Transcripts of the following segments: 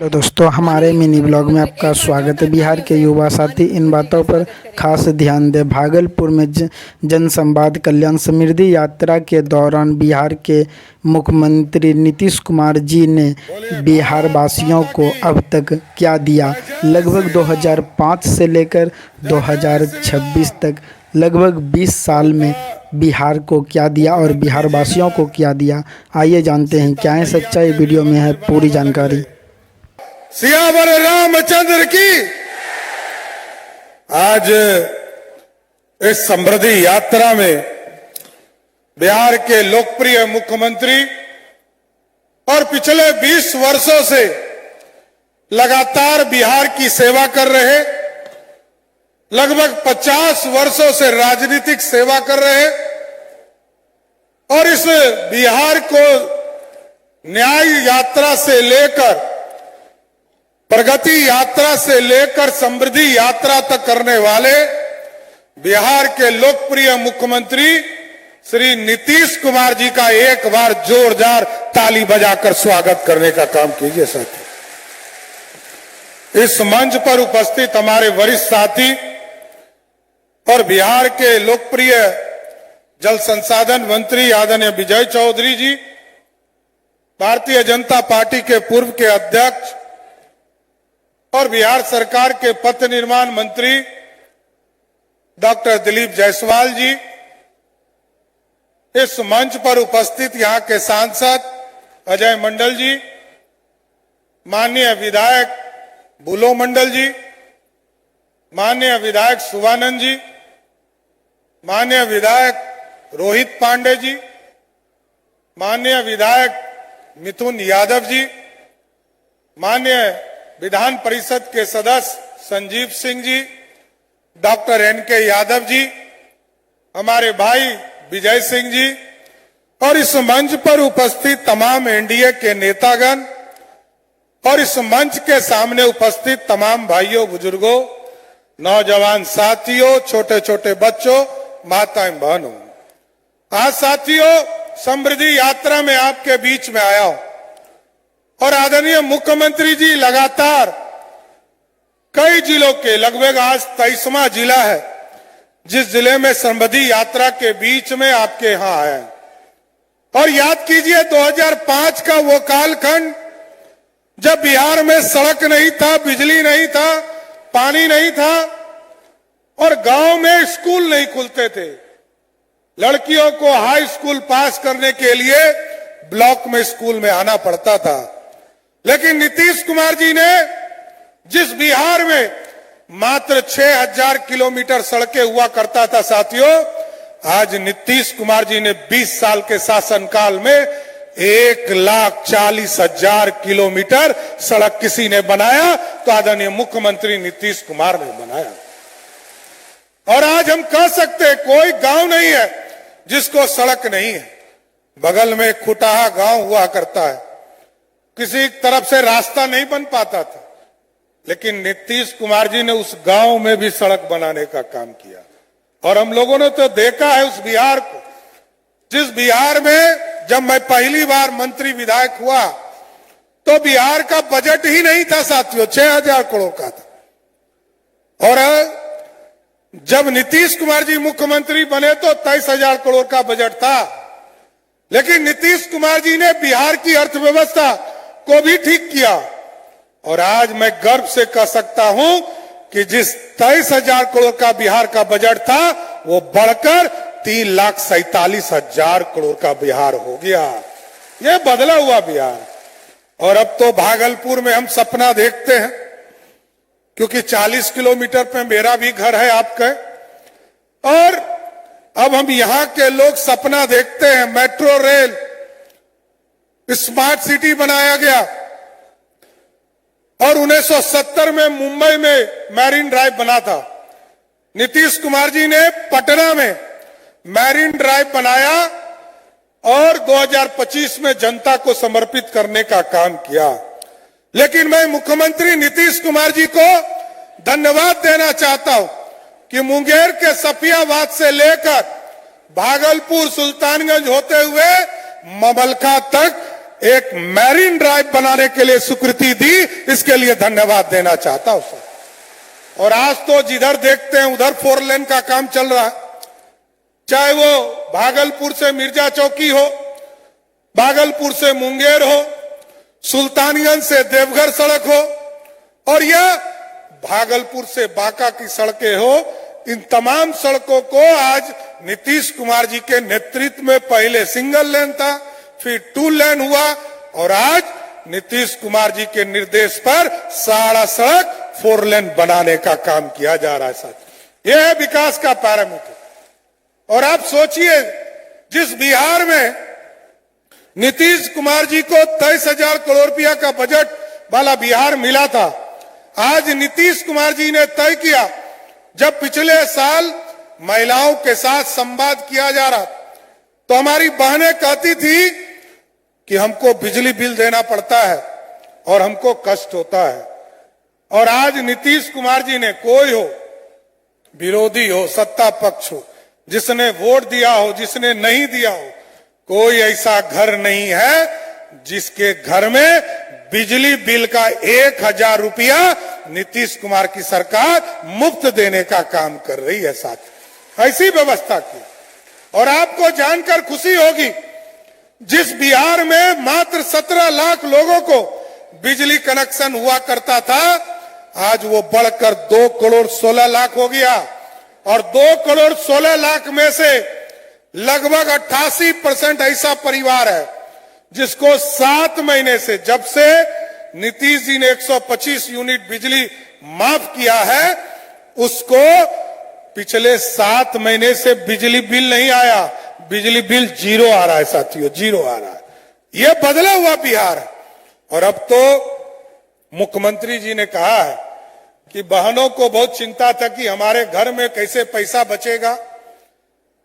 तो दोस्तों हमारे मिनी ब्लॉग में आपका स्वागत है। बिहार के युवा साथी इन बातों पर खास ध्यान दें। भागलपुर में जनसंवाद कल्याण समृद्धि यात्रा के दौरान बिहार के मुख्यमंत्री नीतीश कुमार जी ने बिहार वासियों को अब तक क्या दिया। लगभग 2005 से लेकर 2026 तक लगभग 20 साल में बिहार को क्या दिया और बिहार वासियों को क्या दिया। आइए जानते हैं क्या है सच्चाई। वीडियो में है पूरी जानकारी। सियावर रामचंद्र की। आज इस समृद्धि यात्रा में बिहार के लोकप्रिय मुख्यमंत्री और पिछले 20 वर्षों से लगातार बिहार की सेवा कर रहे, लगभग 50 वर्षों से राजनीतिक सेवा कर रहे और इस बिहार को न्याय यात्रा से लेकर, प्रगति यात्रा से लेकर समृद्धि यात्रा तक करने वाले बिहार के लोकप्रिय मुख्यमंत्री श्री नीतीश कुमार जी का एक बार जोरदार ताली बजाकर स्वागत करने का काम कीजिए साथी। इस मंच पर उपस्थित हमारे वरिष्ठ साथी और बिहार के लोकप्रिय जल संसाधन मंत्री आदरणीय विजय चौधरी जी, भारतीय जनता पार्टी के पूर्व के अध्यक्ष और बिहार सरकार के पथ निर्माण मंत्री डॉक्टर दिलीप जायसवाल जी, इस मंच पर उपस्थित यहां के सांसद अजय मंडल जी, माननीय विधायक बुलो मंडल जी, माननीय विधायक सुवानंद जी, माननीय विधायक रोहित पांडे जी, माननीय विधायक मिथुन यादव जी, माननीय विधान परिषद के सदस्य संजीव सिंह जी, डॉक्टर एनके यादव जी, हमारे भाई विजय सिंह जी और इस मंच पर उपस्थित तमाम एनडीए के नेतागण और इस मंच के सामने उपस्थित तमाम भाइयों, बुजुर्गों, नौजवान साथियों, छोटे छोटे बच्चों, माताएं, बहनों। आज साथियों समृद्धि यात्रा में आपके बीच में आया हूं और आदरणीय मुख्यमंत्री जी लगातार कई जिलों के, लगभग आज 23वां जिला है जिस जिले में समृद्धि यात्रा के बीच में आपके यहां आए हैं। और याद कीजिए 2005 का वो कालखंड जब बिहार में सड़क नहीं था, बिजली नहीं था, पानी नहीं था और गांव में स्कूल नहीं खुलते थे। लड़कियों को हाई स्कूल पास करने के लिए ब्लॉक में स्कूल में आना पड़ता था। लेकिन नीतीश कुमार जी ने जिस बिहार में मात्र 6000 किलोमीटर सड़कें हुआ करता था साथियों, आज नीतीश कुमार जी ने 20 साल के शासनकाल में 1,40,000 किलोमीटर सड़क किसी ने बनाया तो आदरणीय मुख्यमंत्री नीतीश कुमार ने बनाया। और आज हम कह सकते हैं कोई गांव नहीं है जिसको सड़क नहीं है। बगल में खुटाहा गांव हुआ करता है, किसी तरफ से रास्ता नहीं बन पाता था, लेकिन नीतीश कुमार जी ने उस गांव में भी सड़क बनाने का काम किया। और हम लोगों ने तो देखा है उस बिहार को, जिस बिहार में जब मैं पहली बार मंत्री विधायक हुआ तो बिहार का बजट ही नहीं था साथियों, 6000 करोड़ का था। और जब नीतीश कुमार जी मुख्यमंत्री बने तो 23,000 करोड़ का बजट था। लेकिन नीतीश कुमार जी ने बिहार की अर्थव्यवस्था को भी ठीक किया और आज मैं गर्व से कह सकता हूं कि जिस 23,000 करोड़ का बिहार का बजट था वो बढ़कर 3,47,000 करोड़ का बिहार हो गया। ये बदला हुआ बिहार। और अब तो भागलपुर में हम सपना देखते हैं, क्योंकि 40 किलोमीटर पे मेरा भी घर है आपका, और अब हम यहां के लोग सपना देखते हैं मेट्रो रेल, स्मार्ट सिटी बनाया गया। और 1970 में मुंबई में मैरीन ड्राइव बना था। नीतीश कुमार जी ने पटना में मैरीन ड्राइव बनाया और 2025 में जनता को समर्पित करने का काम किया। लेकिन मैं मुख्यमंत्री नीतीश कुमार जी को धन्यवाद देना चाहता हूं कि मुंगेर के सफियाबाद से लेकर भागलपुर, सुल्तानगंज होते हुए ममलका तक एक मैरीन ड्राइव बनाने के लिए स्वीकृति दी, इसके लिए धन्यवाद देना चाहता हूं सर। और आज तो जिधर देखते हैं उधर 4 लेन का काम चल रहा है, चाहे वो भागलपुर से मिर्जा चौकी हो, भागलपुर से मुंगेर हो, सुल्तानगंज से देवघर सड़क हो, और यह भागलपुर से बांका की सड़कें हो। इन तमाम सड़कों को आज नीतीश कुमार जी के नेतृत्व में पहले सिंगल लेन था, फिर 2 लेन हुआ, और आज नीतीश कुमार जी के निर्देश पर सारा सड़क 4 लेन बनाने का काम किया जा रहा है साथ। यह है विकास का पैरामीटर। और आप सोचिए, जिस बिहार में नीतीश कुमार जी को 23,000 करोड़ रुपया का बजट वाला बिहार मिला था, आज नीतीश कुमार जी ने तय किया, जब पिछले साल महिलाओं के साथ संवाद किया जा रहा तो हमारी बहनें कहती थी कि हमको बिजली बिल देना पड़ता है और हमको कष्ट होता है। और आज नीतीश कुमार जी ने, कोई हो, विरोधी हो, सत्ता पक्ष हो, जिसने वोट दिया हो, जिसने नहीं दिया हो, कोई ऐसा घर नहीं है जिसके घर में बिजली बिल का 1,000 रुपया नीतीश कुमार की सरकार मुफ्त देने का काम कर रही है साथ। ऐसी व्यवस्था की। और आपको जानकर खुशी होगी, जिस बिहार में मात्र 17 लाख लोगों को बिजली कनेक्शन हुआ करता था, आज वो बढ़कर 2 करोड़ 16 लाख हो गया। और 2 करोड़ 16 लाख में से लगभग 88% ऐसा परिवार है जिसको 7 महीने से, जब से नीतीश जी ने 125 यूनिट बिजली माफ किया है, उसको पिछले 7 महीने से बिजली बिल नहीं आया, बिजली बिल 0 आ रहा है साथियों, 0 आ रहा है। यह बदला हुआ बिहार है। और अब तो मुख्यमंत्री जी ने कहा है कि बहनों को बहुत चिंता था कि हमारे घर में कैसे पैसा बचेगा।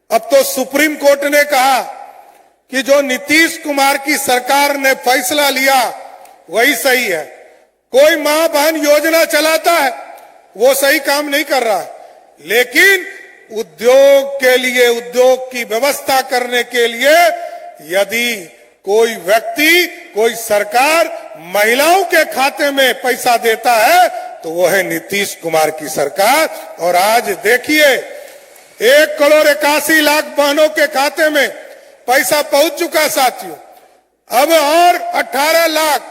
अब तो सुप्रीम कोर्ट ने कहा कि जो नीतीश कुमार की सरकार ने फैसला लिया वही सही है। कोई मां बहन योजना चलाता है, वो सही काम नहीं कर रहा है, लेकिन उद्योग के लिए, उद्योग की व्यवस्था करने के लिए यदि कोई व्यक्ति, कोई सरकार महिलाओं के खाते में पैसा देता है तो वो है नीतीश कुमार की सरकार। और आज देखिए, 1 करोड़ 81 लाख बहनों के खाते में पैसा पहुंच चुका साथियों। अब और 18 लाख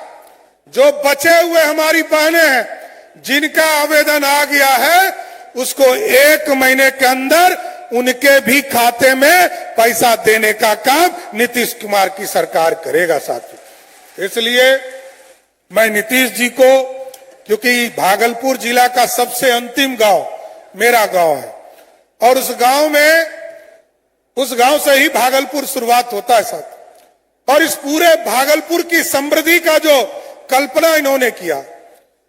जो बचे हुए हमारी बहनें हैं, जिनका आवेदन आ गया है, उसको 1 महीने के अंदर उनके भी खाते में पैसा देने का काम नीतीश कुमार की सरकार करेगा साथियों। इसलिए मैं नीतीश जी को, क्योंकि भागलपुर जिला का सबसे अंतिम गांव मेरा गांव है, और उस गांव से ही भागलपुर शुरुआत होता है साथ। और इस पूरे भागलपुर की समृद्धि का जो कल्पना इन्होंने किया,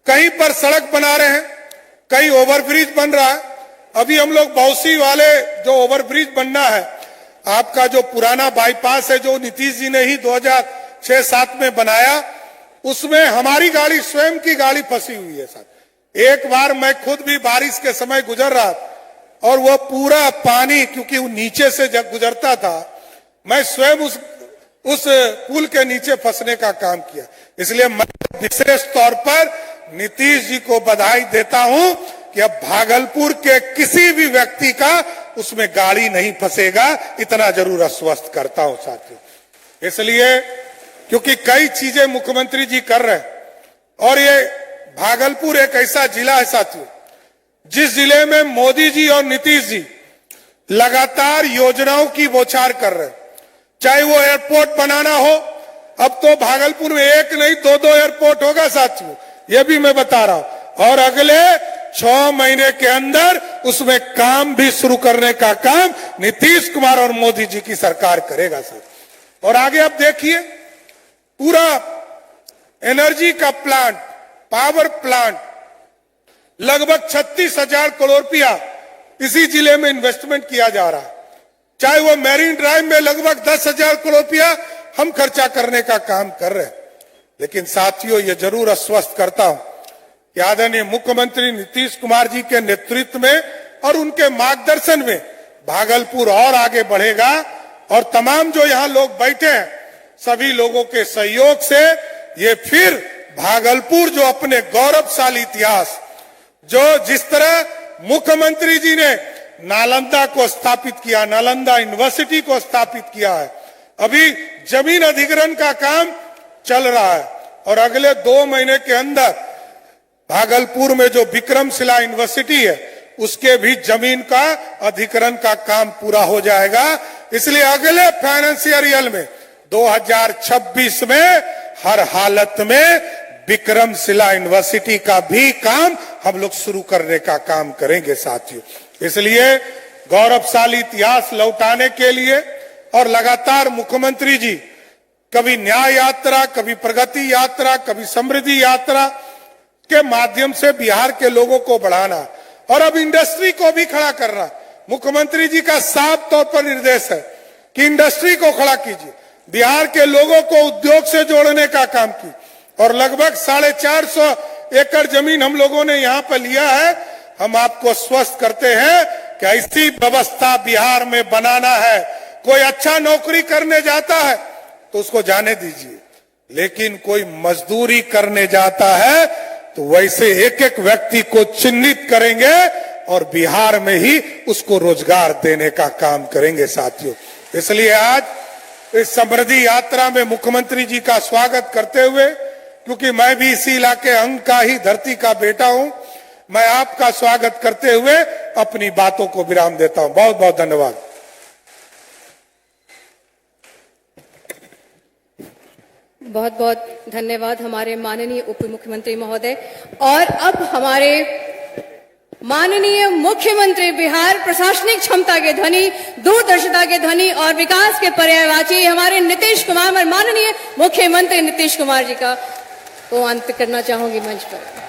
कहीं पर सड़क बना रहे हैं, कहीं ओवरब्रिज बन रहा है। अभी हम लोग बौसी वाले जो ओवरब्रिज बनना है, आपका जो पुराना बाईपास है, जो नीतीश जी ने ही 2006-07 में बनाया, उसमें हमारी गाड़ी, स्वयं की गाड़ी फंसी हुई है साथ। एक बार मैं खुद भी बारिश के समय गुजर रहा और वो पूरा पानी, क्योंकि वो नीचे से जब गुजरता था, मैं स्वयं उस पुल के नीचे फंसने का काम किया। इसलिए मैं विशेष तौर पर नीतीश जी को बधाई देता हूं कि अब भागलपुर के किसी भी व्यक्ति का उसमें गाड़ी नहीं फंसेगा, इतना जरूर आश्वस्त करता हूं साथियों। इसलिए क्योंकि कई चीजें मुख्यमंत्री जी कर रहे हैं, और ये भागलपुर एक ऐसा जिला है साथियों, जिस जिले में मोदी जी और नीतीश जी लगातार योजनाओं की बौछार कर रहे हैं। चाहे वो एयरपोर्ट बनाना हो, अब तो भागलपुर में 1 नहीं 2-2 एयरपोर्ट होगा साथियों, ये भी मैं बता रहा हूं। और अगले 6 महीने के अंदर उसमें काम भी शुरू करने का काम नीतीश कुमार और मोदी जी की सरकार करेगा साथ। और आगे आप देखिए, पूरा एनर्जी का प्लांट, पावर प्लांट, लगभग 36,000 करोड़ रुपया इसी जिले में इन्वेस्टमेंट किया जा रहा है। चाहे वो मैरीन ड्राइव में लगभग 10,000 करोड़ रुपया हम खर्चा करने का काम कर रहे हैं। लेकिन साथियों, ये जरूर आश्वस्त करता हूं कि आदरणीय मुख्यमंत्री नीतीश कुमार जी के नेतृत्व में और उनके मार्गदर्शन में भागलपुर और आगे बढ़ेगा। और तमाम जो यहां लोग बैठे हैं, सभी लोगों के सहयोग से ये फिर भागलपुर जो अपने गौरवशाली इतिहास, जो जिस तरह मुख्यमंत्री जी ने नालंदा को स्थापित किया, नालंदा यूनिवर्सिटी को स्थापित किया है, अभी जमीन अधिग्रहण का काम चल रहा है और अगले 2 महीने के अंदर भागलपुर में जो विक्रमशिला यूनिवर्सिटी है उसके भी जमीन का अधिग्रहण का काम पूरा हो जाएगा। इसलिए अगले फाइनेंशियल ईयर में 2026 में हर हालत में विक्रमशिला यूनिवर्सिटी का भी काम हम लोग शुरू करने का काम करेंगे साथियों। इसलिए गौरवशाली इतिहास लौटाने के लिए और लगातार मुख्यमंत्री जी कभी न्याय यात्रा, कभी प्रगति यात्रा, कभी समृद्धि यात्रा के माध्यम से बिहार के लोगों को बढ़ाना और अब इंडस्ट्री को भी खड़ा करना। मुख्यमंत्री जी का साफ तौर पर निर्देश है कि इंडस्ट्री को खड़ा कीजिए, बिहार के लोगों को उद्योग से जोड़ने का काम की और लगभग 450 एकड़ जमीन हम लोगों ने यहाँ पर लिया है। हम आपको स्वस्थ करते हैं कि ऐसी व्यवस्था बिहार में बनाना है। कोई अच्छा नौकरी करने जाता है तो उसको जाने दीजिए, लेकिन कोई मजदूरी करने जाता है तो वैसे एक एक व्यक्ति को चिन्हित करेंगे और बिहार में ही उसको रोजगार देने का काम करेंगे साथियों। इसलिए आज इस समृद्धि यात्रा में मुख्यमंत्री जी का स्वागत करते हुए, क्योंकि मैं भी इसी इलाके अंग का ही, धरती का बेटा हूं, मैं आपका स्वागत करते हुए अपनी बातों को विराम देता हूं। बहुत बहुत धन्यवाद। बहुत बहुत धन्यवाद हमारे माननीय उप मुख्यमंत्री महोदय। और अब हमारे माननीय मुख्यमंत्री, बिहार प्रशासनिक क्षमता के धनी, दूरदर्शिता के धनी और विकास के पर्यायवाची हमारे नीतीश कुमार, और माननीय मुख्यमंत्री नीतीश कुमार जी का को अंत करना चाहूंगी मंच पर।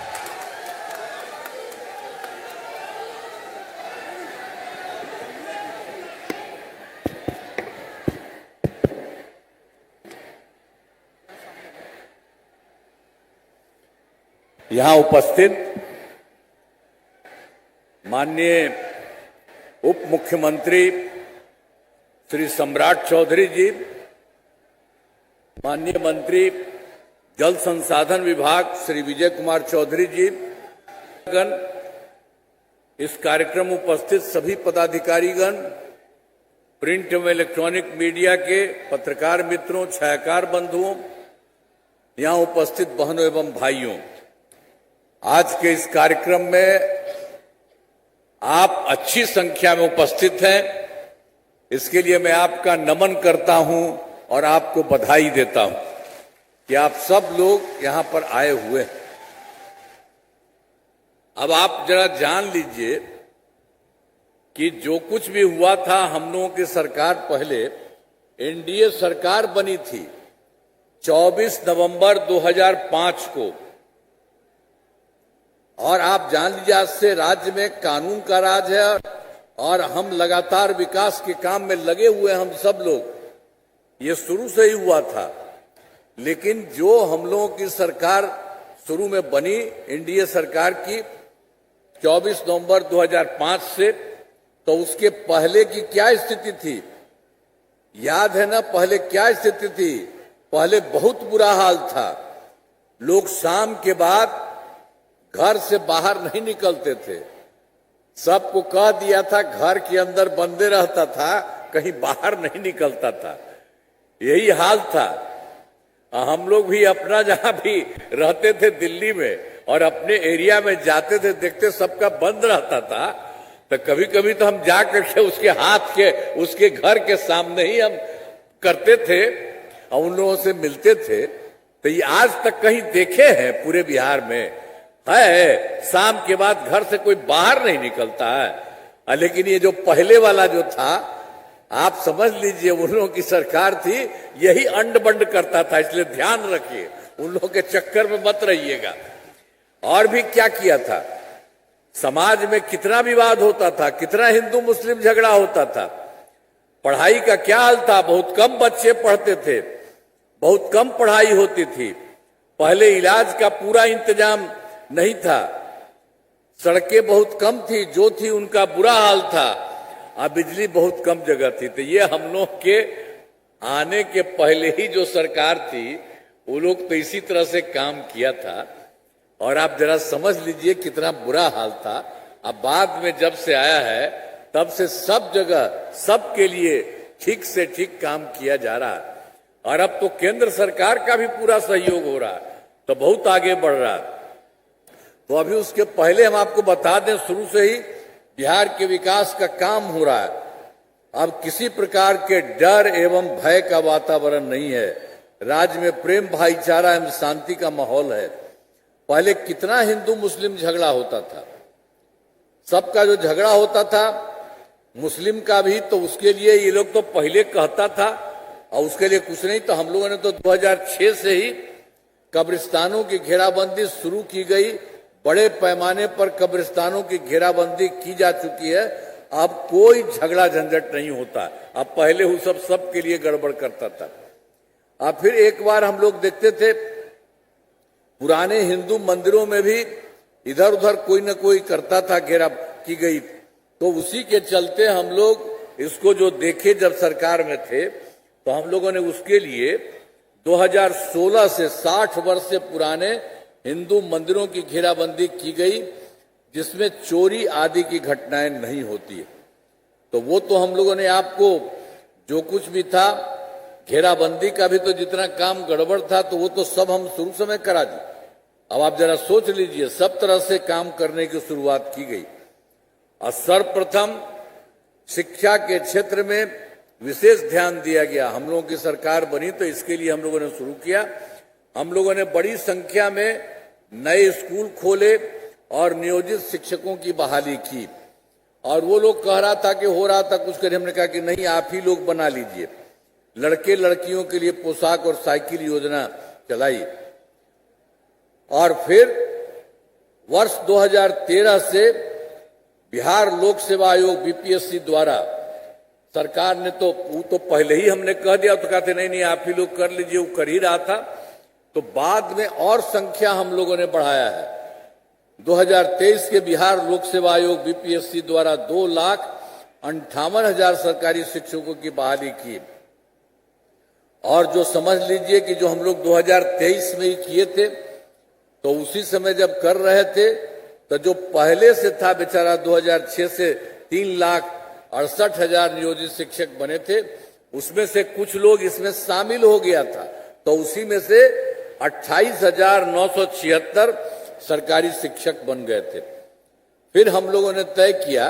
यहां उपस्थित माननीय उप मुख्यमंत्री श्री सम्राट चौधरी जी, माननीय मंत्री जल संसाधन विभाग श्री विजय कुमार चौधरी जी, इस कार्यक्रम में उपस्थित सभी पदाधिकारीगण, प्रिंट एवं इलेक्ट्रॉनिक मीडिया के पत्रकार मित्रों, छायाकार बंधुओं, यहां उपस्थित बहनों एवं भाइयों, आज के इस कार्यक्रम में आप अच्छी संख्या में उपस्थित हैं, इसके लिए मैं आपका नमन करता हूं और आपको बधाई देता हूं कि आप सब लोग यहां पर आए हुए हैं। अब आप जरा जान लीजिए कि जो कुछ भी हुआ था, हम लोगों की सरकार पहले एनडीए सरकार बनी थी 24 नवंबर 2005 को, और आप जान लीजिए आज से राज्य में कानून का राज है और हम लगातार विकास के काम में लगे हुए, हम सब लोग। ये शुरू से ही हुआ था, लेकिन जो हम लोगों की सरकार शुरू में बनी, एनडीए सरकार की 24 नवंबर 2005 से, तो उसके पहले की क्या स्थिति थी याद है ना? पहले क्या स्थिति थी? पहले बहुत बुरा हाल था। लोग शाम के बाद घर से बाहर नहीं निकलते थे। सबको कह दिया था घर के अंदर बंदे रहता था, कहीं बाहर नहीं निकलता था। यही हाल था। हम लोग भी अपना जहां भी रहते थे दिल्ली में और अपने एरिया में जाते थे, देखते सबका बंद रहता था, तो कभी कभी तो हम जा करके उसके हाथ के, उसके घर के सामने ही हम करते थे और उन लोगों से मिलते थे। तो ये आज तक कहीं देखे हैं पूरे बिहार में है शाम के बाद घर से कोई बाहर नहीं निकलता है। लेकिन ये जो पहले वाला जो था, आप समझ लीजिए उन लोगों की सरकार थी, यही अंड बंड करता था। इसलिए ध्यान रखिए, उन लोगों के चक्कर में मत रहिएगा। और भी क्या किया था, समाज में कितना विवाद होता था, कितना हिंदू मुस्लिम झगड़ा होता था। पढ़ाई का क्या हाल था, बहुत कम बच्चे पढ़ते थे, बहुत कम पढ़ाई होती थी। पहले इलाज का पूरा इंतजाम नहीं था, सड़कें बहुत कम थी, जो थी उनका बुरा हाल था, बिजली बहुत कम जगह थी। तो ये हम लोग के आने के पहले ही जो सरकार थी वो लोग तो इसी तरह से काम किया था, और आप जरा समझ लीजिए कितना बुरा हाल था। अब बाद में जब से आया है तब से सब जगह सबके लिए ठीक से ठीक काम किया जा रहा है, और अब तो केंद्र सरकार का भी पूरा सहयोग हो रहा है, तो बहुत आगे बढ़ रहा है। तो अभी उसके पहले हम आपको बता दें, शुरू से ही बिहार के विकास का काम हो रहा है। अब किसी प्रकार के डर एवं भय का वातावरण नहीं है, राज्य में प्रेम भाईचारा एवं शांति का माहौल है। पहले कितना हिंदू मुस्लिम झगड़ा होता था, सबका जो झगड़ा होता था मुस्लिम का भी, तो उसके लिए ये लोग तो पहले कहता था और उसके लिए कुछ नहीं, तो हम लोगों ने तो 2006 से ही कब्रिस्तानों की घेराबंदी शुरू की गई। बड़े पैमाने पर कब्रिस्तानों की घेराबंदी की जा चुकी है। अब कोई झगड़ा झंझट नहीं होता। अब पहले वो सबके लिए गड़बड़ करता था। अब फिर एक बार हम लोग देखते थे पुराने हिंदू मंदिरों में भी इधर उधर कोई न कोई करता था, घेरा की गई, तो उसी के चलते हम लोग इसको जो देखे जब सरकार में थे, तो हम लोगों ने उसके लिए 2016 से 60 वर्ष से पुराने हिंदू मंदिरों की घेराबंदी की गई, जिसमें चोरी आदि की घटनाएं नहीं होती है। तो वो तो हम लोगों ने आपको जो कुछ भी था, घेराबंदी का भी तो जितना काम गड़बड़ था, तो वो तो सब हम शुरू समय करा दी। अब आप जरा सोच लीजिए, सब तरह से काम करने की शुरुआत की गई। और सर्वप्रथम शिक्षा के क्षेत्र में विशेष ध्यान दिया गया। हम लोगों की सरकार बनी तो इसके लिए हम लोगों ने शुरू किया। हम लोगों ने बड़ी संख्या में नए स्कूल खोले और नियोजित शिक्षकों की बहाली की। और वो लोग कह रहा था कि हो रहा था कुछ करें, हमने कहा कि नहीं, आप ही लोग बना लीजिए। लड़के लड़कियों के लिए पोशाक और साइकिल योजना चलाई। और फिर वर्ष 2013 से बिहार लोक सेवा आयोग बीपीएससी द्वारा सरकार ने तो वो तो पहले ही हमने कह दिया, तो कहते नहीं नहीं आप ही लोग कर लीजिए, वो कर ही रहा था। तो बाद में और संख्या हम लोगों ने बढ़ाया है। 2023 के बिहार लोक सेवा आयोग बीपीएससी द्वारा 2,58,000 सरकारी शिक्षकों की बहाली की। और जो समझ लीजिए कि जो हम लोग 2023 में ही किए थे, तो उसी समय जब कर रहे थे, तो जो पहले से था बेचारा 2006 से 3,68,000 नियोजित शिक्षक बने थे, उसमें से कुछ लोग इसमें शामिल हो गया था, तो उसी में से 28,976 सरकारी शिक्षक बन गए थे। फिर हम लोगों ने तय किया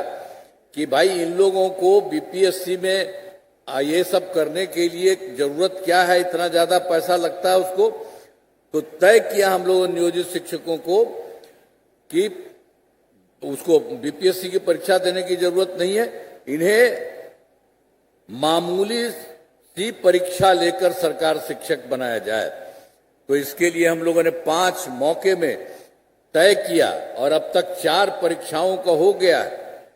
कि भाई इन लोगों को बीपीएससी में ये सब करने के लिए जरूरत क्या है, इतना ज्यादा पैसा लगता है उसको। तो तय किया हम लोगों ने नियोजित शिक्षकों को कि उसको बीपीएससी की परीक्षा देने की जरूरत नहीं है, इन्हें मामूली सी परीक्षा लेकर सरकार शिक्षक बनाया जाए। तो इसके लिए हम लोगों ने 5 मौके में तय किया और अब तक 4 परीक्षाओं का हो गया है।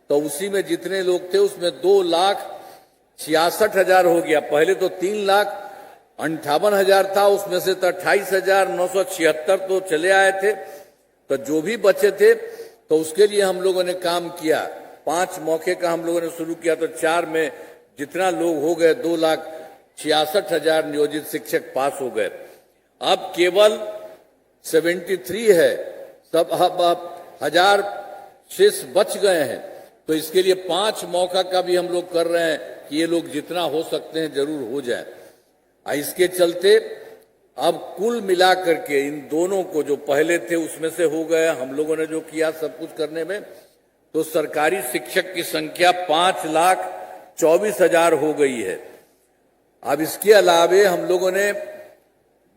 तो उसी में जितने लोग थे उसमें 2,66,000 हो गया। पहले तो 3,58,000 था, उसमें से तो 28,976 तो चले आए थे। तो जो भी बचे थे तो उसके लिए हम लोगों ने काम किया। 5 मौके का हम लोगों ने शुरू किया, तो 4 में जितना लोग हो गए 2,66,000 नियोजित शिक्षक पास हो गए। अब केवल 73 है, सब अब 1,000 शेष बच गए हैं। तो इसके लिए 5 मौका का भी हम लोग कर रहे हैं कि ये लोग जितना हो सकते हैं जरूर हो जाए। इसके चलते अब कुल मिलाकर के इन दोनों को जो पहले थे उसमें से हो गए, हम लोगों ने जो किया सब कुछ करने में, तो सरकारी शिक्षक की संख्या 5,24,000 हो गई है। अब इसके अलावे हम लोगों ने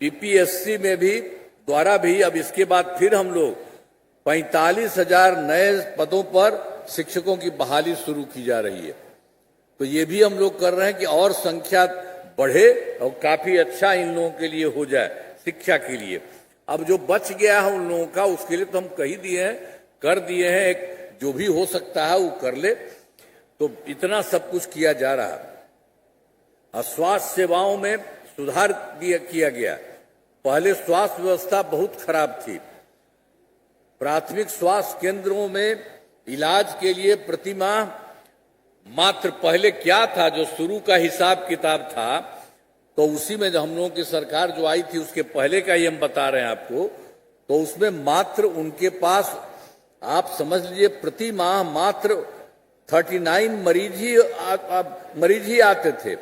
बीपीएससी में भी द्वारा भी अब इसके बाद फिर हम लोग 45,000 नए पदों पर शिक्षकों की बहाली शुरू की जा रही है। तो ये भी हम लोग कर रहे हैं कि और संख्या बढ़े और काफी अच्छा इन लोगों के लिए हो जाए शिक्षा के लिए। अब जो बच गया है उन लोगों का, उसके लिए तो हम कह दिए हैं, कर दिए हैं, एक जो भी हो सकता है वो कर ले। तो इतना सब कुछ किया जा रहा है। और स्वास्थ्य सेवाओं में सुधार किया गया। पहले स्वास्थ्य व्यवस्था बहुत खराब थी। प्राथमिक स्वास्थ्य केंद्रों में इलाज के लिए प्रतिमाह मात्र पहले क्या था, जो शुरू का हिसाब किताब था तो उसी में जो हम लोगों की सरकार जो आई थी उसके पहले का ही हम बता रहे हैं आपको, तो उसमें मात्र उनके पास आप समझ लीजिए प्रति माह मात्र 39 मरीज ही आते थे,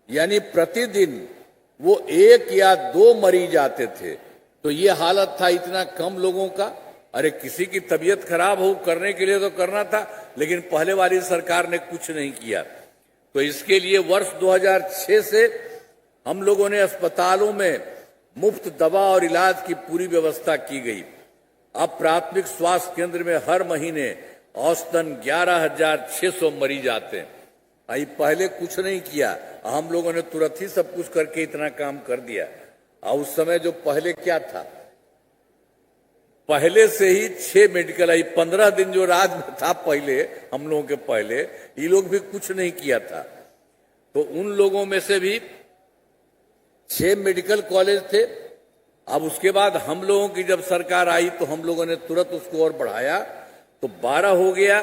यानी प्रतिदिन वो 1 या 2 मरीज आते थे। तो ये हालत था इतना कम लोगों का। अरे किसी की तबीयत खराब हो करने के लिए तो करना था, लेकिन पहले वाली सरकार ने कुछ नहीं किया। तो इसके लिए वर्ष 2006 से हम लोगों ने अस्पतालों में मुफ्त दवा और इलाज की पूरी व्यवस्था की गई। अब प्राथमिक स्वास्थ्य केंद्र में हर महीने औसतन 11,600 मरीज आते हैं। आई पहले कुछ नहीं किया, हम लोगों ने तुरंत ही सब कुछ करके इतना काम कर दिया। और उस समय जो पहले क्या था, पहले से ही 6 मेडिकल आई, 15 दिन जो राज में था पहले हम लोगों के पहले, ये लोग भी कुछ नहीं किया था। तो उन लोगों में से भी 6 मेडिकल कॉलेज थे। अब उसके बाद हम लोगों की जब सरकार आई तो हम लोगों ने तुरंत उसको और बढ़ाया, तो 12 हो गया।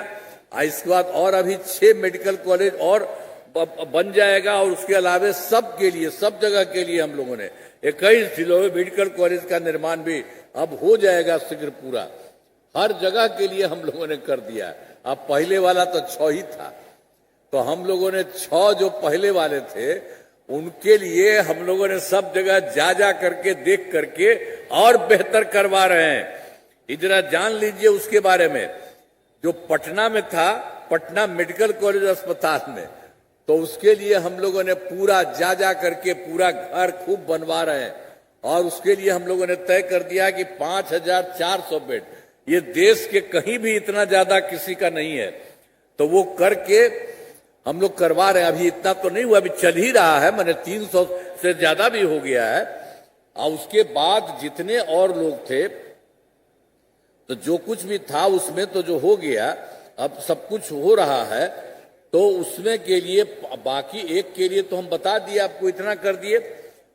इसके बाद और अभी 6 मेडिकल कॉलेज और बन जाएगा। और उसके अलावा सबके लिए, सब जगह के लिए हम लोगों ने 21 जिलों में मेडिकल कॉलेज का निर्माण भी अब हो जाएगा शीघ्र पूरा। हर जगह के लिए हम लोगों ने कर दिया। अब पहले वाला तो 6 ही था, तो हम लोगों ने 6 जो पहले वाले थे उनके लिए हम लोगों ने सब जगह जा करके देख करके और बेहतर करवा रहे हैं। जरा जान लीजिए उसके बारे में। जो पटना में था, पटना मेडिकल कॉलेज अस्पताल में, तो उसके लिए हम लोगों ने पूरा जा करके पूरा घर खूब बनवा रहे हैं। और उसके लिए हम लोगों ने तय कर दिया कि 5,400 बेड, ये देश के कहीं भी इतना ज्यादा किसी का नहीं है, तो वो करके हम लोग करवा रहे हैं। अभी इतना तो नहीं हुआ, अभी चल ही रहा है, मैंने 300 से ज्यादा भी हो गया है। और उसके बाद जितने और लोग थे, तो जो कुछ भी था उसमें तो जो हो गया, अब सब कुछ हो रहा है। तो उसमें के लिए बाकी एक के लिए तो हम बता दिए आपको, इतना कर दिए।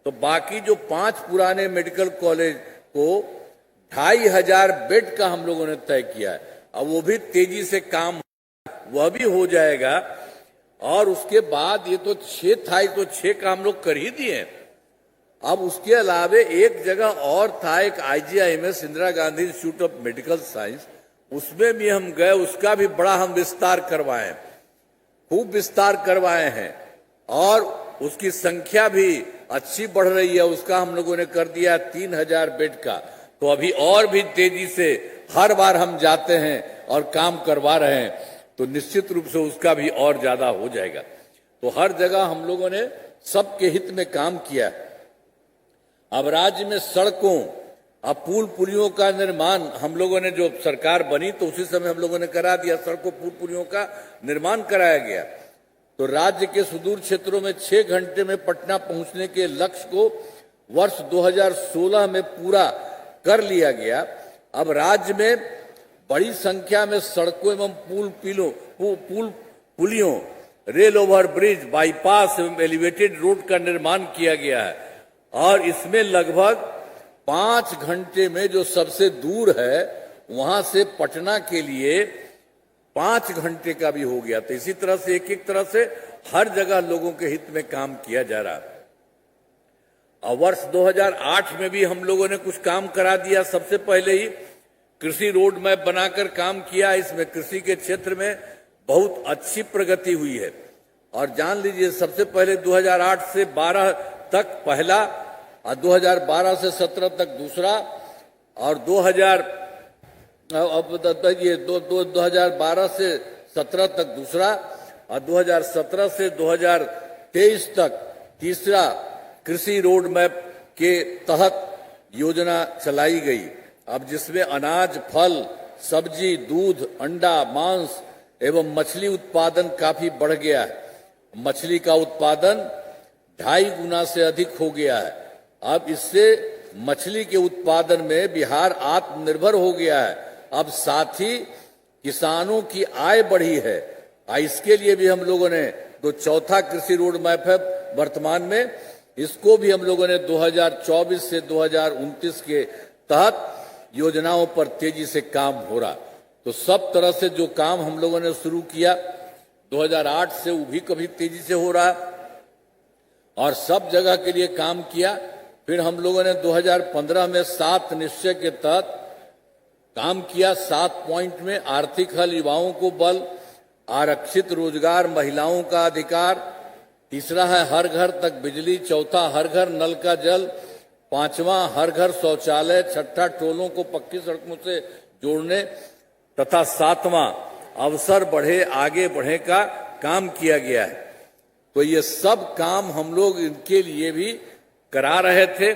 तो बाकी जो 5 पुराने मेडिकल कॉलेज को 2,500 बेड का हम लोगों ने तय किया है। अब वो भी तेजी से काम वह भी हो जाएगा। और उसके बाद ये तो 6 था, तो 6 का हम लोग कर ही दिए। अब उसके अलावे एक जगह और था, एक IGIMS Indira Gandhi institute of medical science, उसमें भी हम गए, उसका भी बड़ा हम विस्तार करवाए, खूब विस्तार करवाए हैं। और उसकी संख्या भी अच्छी बढ़ रही है। उसका हम लोगों ने कर दिया 3,000 बेड का। तो अभी और भी तेजी से हर बार हम जाते हैं और काम करवा रहे हैं, तो निश्चित रूप से उसका भी और ज्यादा हो जाएगा। तो हर जगह हम लोगों ने सबके हित में काम किया। अब राज्य में सड़कों, अब पुल पुलियों का निर्माण हम लोगों ने, जो सरकार बनी तो उसी समय हम लोगों ने करा दिया, सड़कों पुल पुलियों का निर्माण कराया गया। तो राज्य के सुदूर क्षेत्रों में 6 घंटे में पटना पहुंचने के लक्ष्य को वर्ष 2016 में पूरा कर लिया गया। अब राज्य में बड़ी संख्या में सड़कों एवं पुलियों, रेल ओवर ब्रिज, बाईपास एवं एलिवेटेड रोड का निर्माण किया गया है। और इसमें लगभग 5 घंटे में जो सबसे दूर है वहां से पटना के लिए 5 घंटे का भी हो गया। तो इसी तरह से एक तरह से हर जगह लोगों के हित में काम किया जा रहा है। और वर्ष 2008 में भी हम लोगों ने कुछ काम करा दिया। सबसे पहले ही कृषि रोड मैप बनाकर काम किया। इसमें कृषि के क्षेत्र में बहुत अच्छी प्रगति हुई है। और जान लीजिए, सबसे पहले 2008 से 12 तक पहला, और 2012 से 17 तक दूसरा, और 2012 से 17 तक दूसरा, और 2017 से 2023 तक तीसरा कृषि रोड मैप के तहत योजना चलाई गई। अब जिसमें अनाज, फल, सब्जी, दूध, अंडा, मांस एवं मछली उत्पादन काफी बढ़ गया है। मछली का उत्पादन 2.5 गुना से अधिक हो गया है। अब इससे मछली के उत्पादन में बिहार आत्मनिर्भर हो गया है। अब साथ ही किसानों की आय बढ़ी है। इसके लिए भी हम लोगों ने जो चौथा कृषि रोड मैप है वर्तमान में, इसको भी हम लोगों ने 2024 से 2029 के तहत योजनाओं पर तेजी से काम हो रहा। तो सब तरह से जो काम हम लोगों ने शुरू किया 2008 से, वो भी कभी तेजी से हो रहा। और सब जगह के लिए काम किया। फिर हम लोगों ने 2015 में 7 निश्चय के तहत काम किया। 7 पॉइंट में आर्थिक हल, युवाओं को बल, आरक्षित रोजगार, महिलाओं का अधिकार, तीसरा है हर घर तक बिजली, चौथा हर घर नल का जल, पांचवा हर घर शौचालय, छठा टोलों को पक्की सड़कों से जोड़ने तथा सातवां अवसर बढ़े आगे बढ़े का काम किया गया है। तो ये सब काम हम लोग इनके लिए भी करा रहे थे।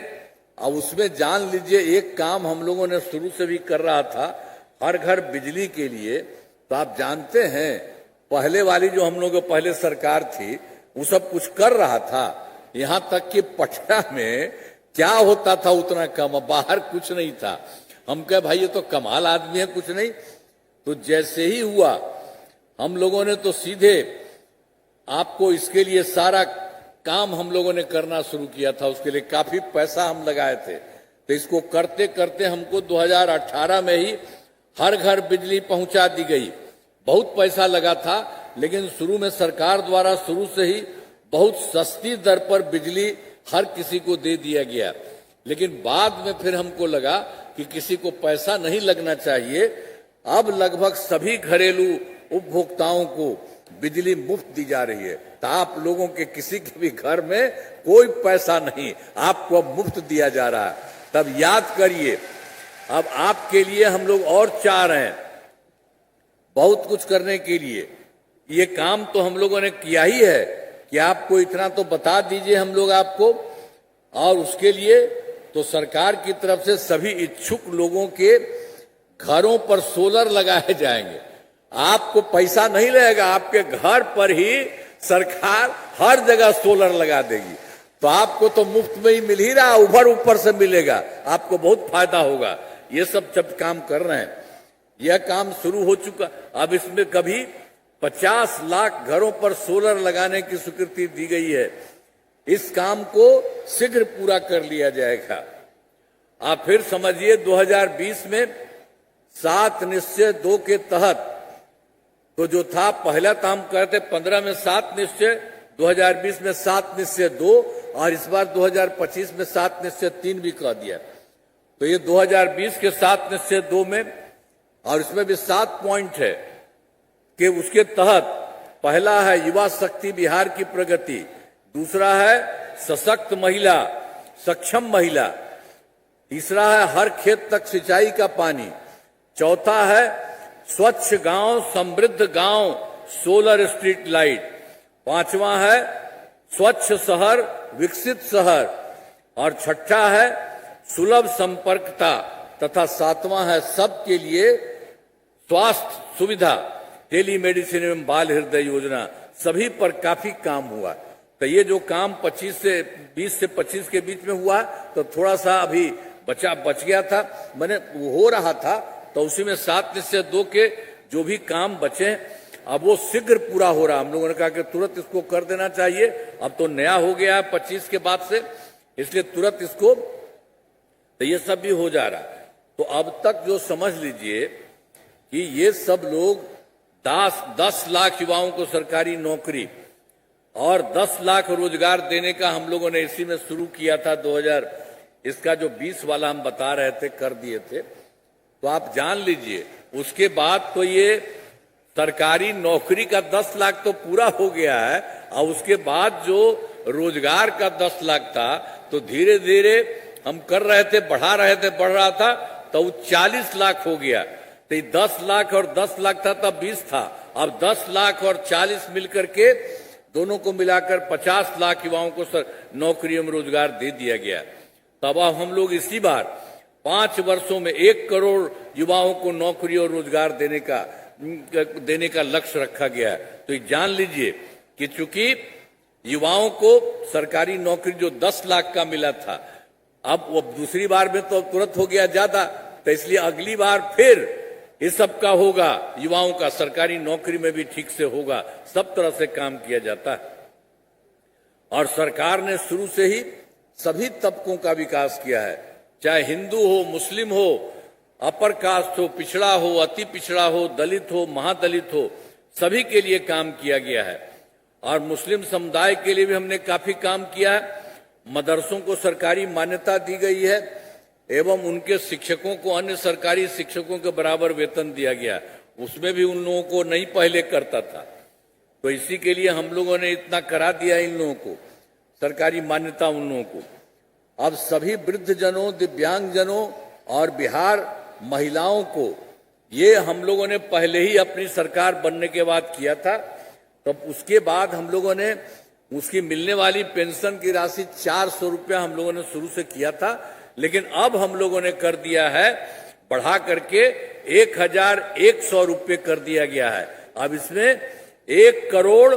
अब उसमें जान लीजिए एक काम हम लोगों ने शुरू से भी कर रहा था, हर घर बिजली के लिए। तो आप जानते हैं पहले वाली जो हम लोगों पहले सरकार थी वो सब कुछ कर रहा था, यहां तक कि पटना में क्या होता था उतना कम, बाहर कुछ नहीं था। हम कहे भाई ये तो कमाल आदमी है, कुछ नहीं। तो जैसे ही हुआ हम लोगों ने तो सीधे आपको इसके लिए सारा काम हम लोगों ने करना शुरू किया था। उसके लिए काफी पैसा हम लगाए थे। तो इसको करते करते हमको 2018 में ही हर घर बिजली पहुंचा दी गई। बहुत पैसा लगा था, लेकिन शुरू में सरकार द्वारा शुरू से ही बहुत सस्ती दर पर बिजली हर किसी को दे दिया गया। लेकिन बाद में फिर हमको लगा कि किसी को पैसा नहीं लगना चाहिए। अब लगभग सभी घरेलू उपभोक्ताओं को बिजली मुफ्त दी जा रही है। तो आप लोगों के किसी के भी घर में कोई पैसा नहीं, आपको अब मुफ्त दिया जा रहा है। तब याद करिए, अब आपके लिए हम लोग और चाह रहे हैं बहुत कुछ करने के लिए। ये काम तो हम लोगों ने किया ही है कि आपको इतना तो बता दीजिए हम लोग आपको। और उसके लिए तो सरकार की तरफ से सभी इच्छुक लोगों के घरों पर सोलर लगाए जाएंगे। आपको पैसा नहीं लगेगा, आपके घर पर ही सरकार हर जगह सोलर लगा देगी। तो आपको तो मुफ्त में ही मिल ही रहा, ऊपर से मिलेगा, आपको बहुत फायदा होगा। ये सब जब काम कर रहे हैं, यह काम शुरू हो चुका। अब इसमें कभी 50 लाख घरों पर सोलर लगाने की स्वीकृति दी गई है। इस काम को शीघ्र पूरा कर लिया जाएगा। आप फिर समझिए 2020 में 7 निश्चय 2 के तहत तो जो था पहला काम करते 15 में 7 निश्चय, 2020 में 7 निश्चय 2 और इस बार 2025 में 7 निश्चय 3 भी कह दिया। तो ये 2020 के 7 निश्चय 2 में और इसमें भी 7 पॉइंट है कि उसके तहत पहला है युवा शक्ति बिहार की प्रगति, दूसरा है सशक्त महिला, सक्षम महिला, तीसरा है हर खेत तक सिंचाई का पानी, चौथा है स्वच्छ गांव समृद्ध गांव सोलर स्ट्रीट लाइट, पांचवा है स्वच्छ शहर विकसित शहर और छठा है सुलभ संपर्कता तथा सातवां है सबके लिए स्वास्थ्य सुविधा, टेलीमेडिसिन एवं बाल हृदय योजना। सभी पर काफी काम हुआ। तो ये जो काम 20 से 25 के बीच में हुआ तो थोड़ा सा अभी बच गया था, मैंने हो रहा था। तो उसी में 7 निश्चय 2 के जो भी काम बचे अब वो शीघ्र पूरा हो रहा। हम लोगों ने कहा कि तुरंत इसको कर देना चाहिए। अब तो नया हो गया है 25 के बाद से, इसलिए तुरंत इसको, तो ये सब भी हो जा रहा है। तो अब तक जो समझ लीजिए कि ये सब लोग 10 लाख युवाओं को सरकारी नौकरी और 10 लाख रोजगार देने का हम लोगों ने इसी में शुरू किया था 2000। इसका जो 20 वाला हम बता रहे थे कर दिए थे। तो आप जान लीजिए उसके बाद तो ये सरकारी नौकरी का 10 लाख तो पूरा हो गया है और उसके बाद जो रोजगार का 10 लाख था तो धीरे धीरे हम कर रहे थे, बढ़ रहा था तो 40 लाख हो गया। तो 10 लाख और 10 लाख था तब 20 था, अब 10 लाख और 40 मिलकर के दोनों को मिलाकर 50 लाख युवाओं को नौकरी एवं रोजगार दे दिया गया। तब अब हम लोग इसी बार 5 वर्षों में 1 करोड़ युवाओं को नौकरी और रोजगार देने का लक्ष्य रखा गया है। तो ये जान लीजिए कि चूंकि युवाओं को सरकारी नौकरी जो 10 लाख का मिला था, अब वो दूसरी बार में तो तुरंत हो गया ज्यादा, तो इसलिए अगली बार फिर इस सब का होगा, युवाओं का सरकारी नौकरी में भी ठीक से होगा। सब तरह से काम किया जाता है और सरकार ने शुरू से ही सभी तबकों का विकास किया है, चाहे हिंदू हो, मुस्लिम हो, अपर कास्ट हो, पिछड़ा हो, अति पिछड़ा हो, दलित हो, महादलित हो, सभी के लिए काम किया गया है। और मुस्लिम समुदाय के लिए भी हमने काफी काम किया है। मदरसों को सरकारी मान्यता दी गई है एवं उनके शिक्षकों को अन्य सरकारी शिक्षकों के बराबर वेतन दिया गया। उसमें भी उन लोगों को नहीं पहले करता था, तो इसी के लिए हम लोगों ने इतना करा दिया इन लोगों को, सरकारी मान्यता उन लोगों को। अब सभी वृद्धजनों, दिव्यांगजनों और बिहार महिलाओं को ये हम लोगों ने पहले ही अपनी सरकार बनने के बाद किया था। तब उसके बाद हम लोगों ने उसकी मिलने वाली पेंशन की राशि 400 रुपया हम लोगों ने शुरू से किया था, लेकिन अब हम लोगों ने कर दिया है, बढ़ा करके 1100 रुपये कर दिया गया है। अब इसमें 1 करोड़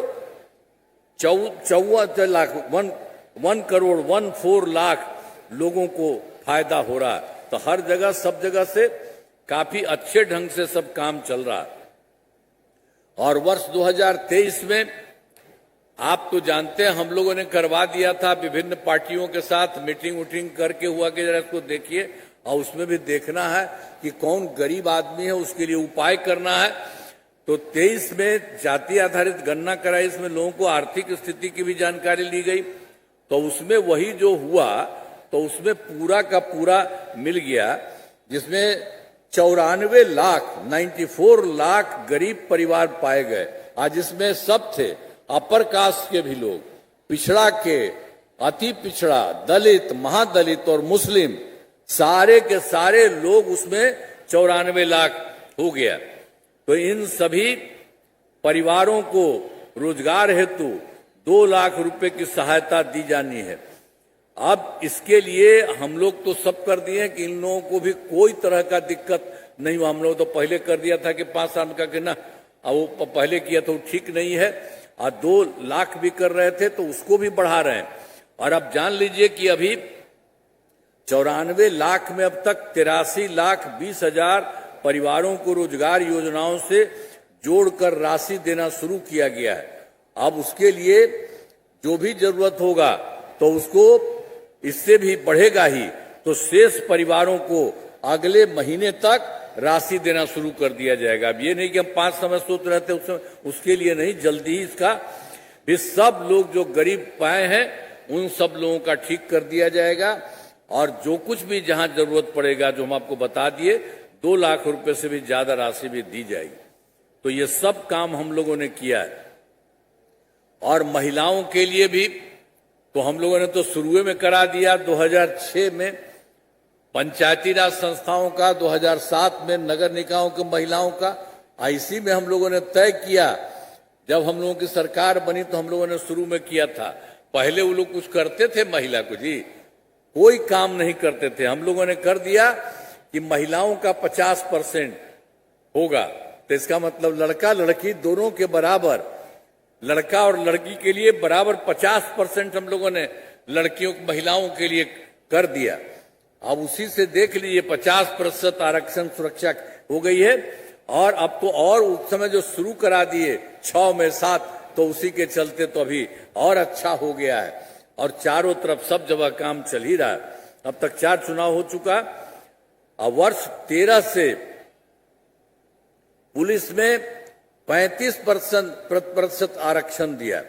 14 लाख लोगों को फायदा हो रहा है। तो हर जगह सब जगह से काफी अच्छे ढंग से सब काम चल रहा है। और वर्ष 2023 में आप तो जानते हैं हम लोगों ने करवा दिया था, विभिन्न पार्टियों के साथ मीटिंग उटिंग करके हुआ कि जरा इसको देखिए, और उसमें भी देखना है कि कौन गरीब आदमी है, उसके लिए उपाय करना है। तो 23 में जाति आधारित गणना कराई, इसमें लोगों को आर्थिक स्थिति की भी जानकारी ली गई। तो उसमें वही जो हुआ तो उसमें पूरा का पूरा मिल गया, जिसमें 94 लाख गरीब परिवार पाए गए। आज इसमें सब थे, अपर कास्ट के भी लोग, पिछड़ा के, अति पिछड़ा, दलित, महादलित और मुस्लिम, सारे के सारे लोग उसमें 94 लाख हो गया। तो इन सभी परिवारों को रोजगार हेतु 2 लाख रुपए की सहायता दी जानी है। अब इसके लिए हम लोग तो सब कर दिए कि इन लोगों को भी कोई तरह का दिक्कत नहीं हुआ। हम लोग तो पहले कर दिया था कि 5 साल का कि ना, वो पहले किया तो ठीक नहीं है, और 2 लाख भी कर रहे थे तो उसको भी बढ़ा रहे हैं। और अब जान लीजिए कि अभी 94 लाख में अब तक 83,20,000 परिवारों को रोजगार योजनाओं से जोड़कर राशि देना शुरू किया गया है। अब उसके लिए जो भी जरूरत होगा तो उसको इससे भी बढ़ेगा ही, तो शेष परिवारों को अगले महीने तक राशि देना शुरू कर दिया जाएगा। अब ये नहीं कि हम 5 समय सोच रहे थे उसके लिए नहीं, जल्दी ही इसका भी सब लोग जो गरीब पाए हैं उन सब लोगों का ठीक कर दिया जाएगा। और जो कुछ भी जहां जरूरत पड़ेगा, जो हम आपको बता दिए, 2 लाख रुपए से भी ज्यादा राशि भी दी जाएगी। तो ये सब काम हम लोगों ने किया है। और महिलाओं के लिए भी तो हम लोगों ने तो शुरू में करा दिया 2006 में पंचायती राज संस्थाओं का, 2007 में नगर निकायों के महिलाओं का। इसी में हम लोगों ने तय किया, जब हम लोगों की सरकार बनी तो हम लोगों ने शुरू में किया था। पहले वो लोग कुछ करते थे महिला को, जी कोई काम नहीं करते थे। हम लोगों ने कर दिया कि महिलाओं का 50% होगा, तो इसका मतलब लड़का लड़की दोनों के बराबर, लड़का और लड़की के लिए बराबर 50% हम लोगों ने लड़कियों महिलाओं के लिए कर दिया। अब उसी से देख लीजिए 50% आरक्षण सुरक्षा हो गई है। और अब तो और उस समय जो शुरू करा दिए 6 में 7, तो उसी के चलते तो अभी और अच्छा हो गया है। और चारों तरफ सब जगह काम चल ही रहा है। अब तक 4 चुनाव हो चुका। अब वर्ष 13 से पुलिस में 35% आरक्षण दिया।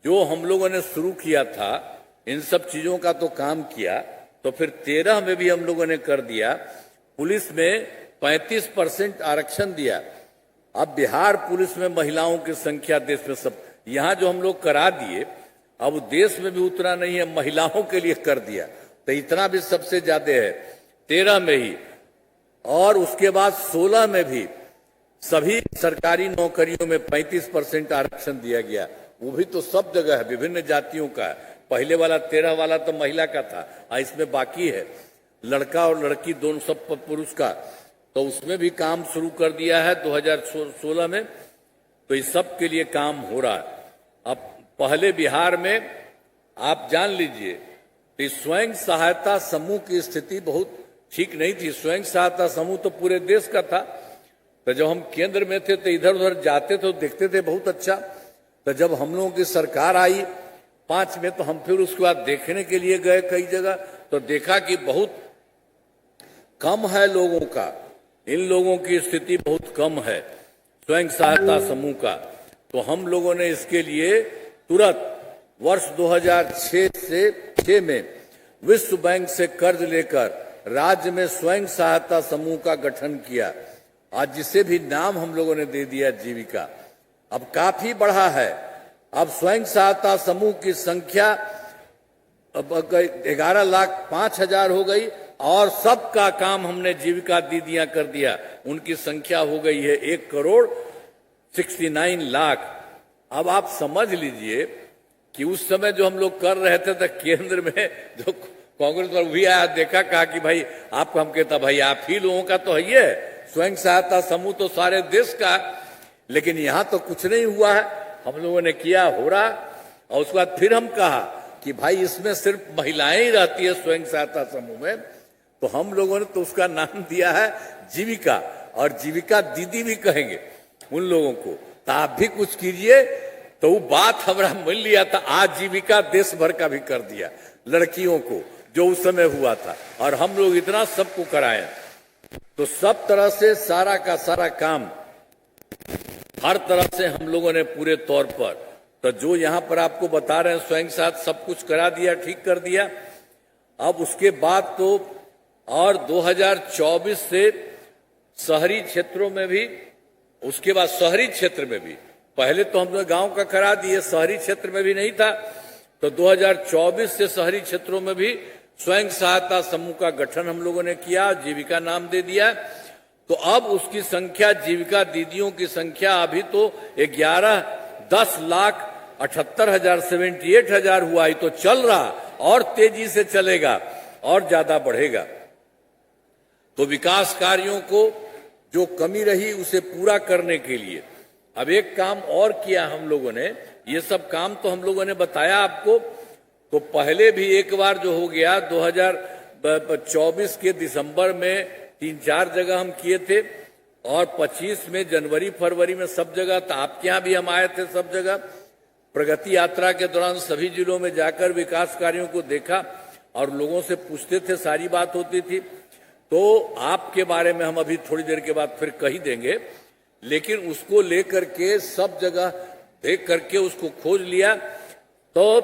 जो हम लोगों ने शुरू किया था इन सब चीजों का तो काम किया, तो फिर 13 में भी हम लोगों ने कर दिया। पुलिस में 35% आरक्षण दिया। अब बिहार पुलिस में महिलाओं की संख्या देश में सब, यहां जो हम लोग करा दिए, अब देश में भी उतना नहीं है, महिलाओं के लिए कर दिया, तो इतना भी सबसे ज्यादा है 13 में ही। और उसके बाद 16 में भी सभी सरकारी नौकरियों में 35% आरक्षण दिया गया। वो भी तो सब जगह है, विभिन्न जातियों का है। पहले वाला 13 वाला तो महिला का था, इसमें बाकी है लड़का और लड़की दोनों सब पुरुष का, तो उसमें भी काम शुरू कर दिया है 2016 में। तो इस सब के लिए काम हो रहा है। अब पहले बिहार में आप जान लीजिए कि स्वयं सहायता समूह की स्थिति बहुत ठीक नहीं थी। स्वयं सहायता समूह तो पूरे देश का था। तो जब हम केंद्र में थे तो इधर उधर जाते थे, देखते थे बहुत अच्छा। तो जब हम लोगों की सरकार आई 5 में, तो हम फिर उसके बाद देखने के लिए गए कई जगह, तो देखा कि बहुत कम है लोगों का, इन लोगों की स्थिति बहुत कम है स्वयं सहायता समूह का। तो हम लोगों ने इसके लिए तुरंत वर्ष 2006 में विश्व बैंक से कर्ज लेकर राज्य में स्वयं सहायता समूह का गठन किया, आज जिसे भी नाम हम लोगों ने दे दिया जीविका। अब काफी बढ़ा है। अब स्वयं सहायता समूह की संख्या 11,05,000 हो गई और सबका काम हमने जीविका दीदियां कर दिया। उनकी संख्या हो गई है 1,69,00,000। अब आप समझ लीजिए कि उस समय जो हम लोग कर रहे थे तो केंद्र में जो कांग्रेस पर भी आया, देखा, कहा कि भाई आपको, हम कहता भाई आप ही लोगों का तो है, स्वयं सहायता समूह तो सारे देश का, लेकिन यहां तो कुछ नहीं हुआ है। हम लोगों ने किया, हो रहा। और उसके बाद फिर हम कहा कि भाई इसमें सिर्फ महिलाएं ही रहती है स्वयं सहायता समूह में, तो हम लोगों ने तो उसका नाम दिया है जीविका, और जीविका दीदी भी कहेंगे उन लोगों को। तो आप भी कुछ कीजिए। तो वो बात हमारा मिल लिया था। आज जीविका देश भर का भी कर दिया लड़कियों को, जो उस समय हुआ था, और हम लोग इतना सबको कराए। तो सब तरह से सारा का सारा काम हर तरह से हम लोगों ने पूरे तौर पर, तो जो यहां पर आपको बता रहे हैं स्वयं साथ सब कुछ करा दिया, ठीक कर दिया। अब उसके बाद तो और 2024 से शहरी क्षेत्रों में भी, उसके बाद शहरी क्षेत्र में भी, पहले तो हम लोग गांव का करा दिए, शहरी क्षेत्र में भी नहीं था, तो 2024 से शहरी क्षेत्रों में भी स्वयं सहायता समूह का गठन हम लोगों ने किया, जीविका नाम दे दिया। तो अब उसकी संख्या, जीविका दीदियों की संख्या अभी तो 10,78,000 78,000 हुआ, तो चल रहा और तेजी से चलेगा और ज्यादा बढ़ेगा। तो विकास कार्यों को जो कमी रही उसे पूरा करने के लिए अब एक काम और किया हम लोगों ने। ये सब काम तो हम लोगों ने बताया आपको। तो पहले भी एक बार जो हो गया 2024 के दिसंबर में 3-4 जगह हम किए थे, और 25 में जनवरी फरवरी में सब जगह, तो आपके यहाँ भी हम आए थे सब जगह। प्रगति यात्रा के दौरान सभी जिलों में जाकर विकास कार्यों को देखा और लोगों से पूछते थे, सारी बात होती थी। तो आपके बारे में हम अभी थोड़ी देर के बाद फिर कही देंगे, लेकिन उसको लेकर के सब जगह देख करके उसको खोज लिया। तो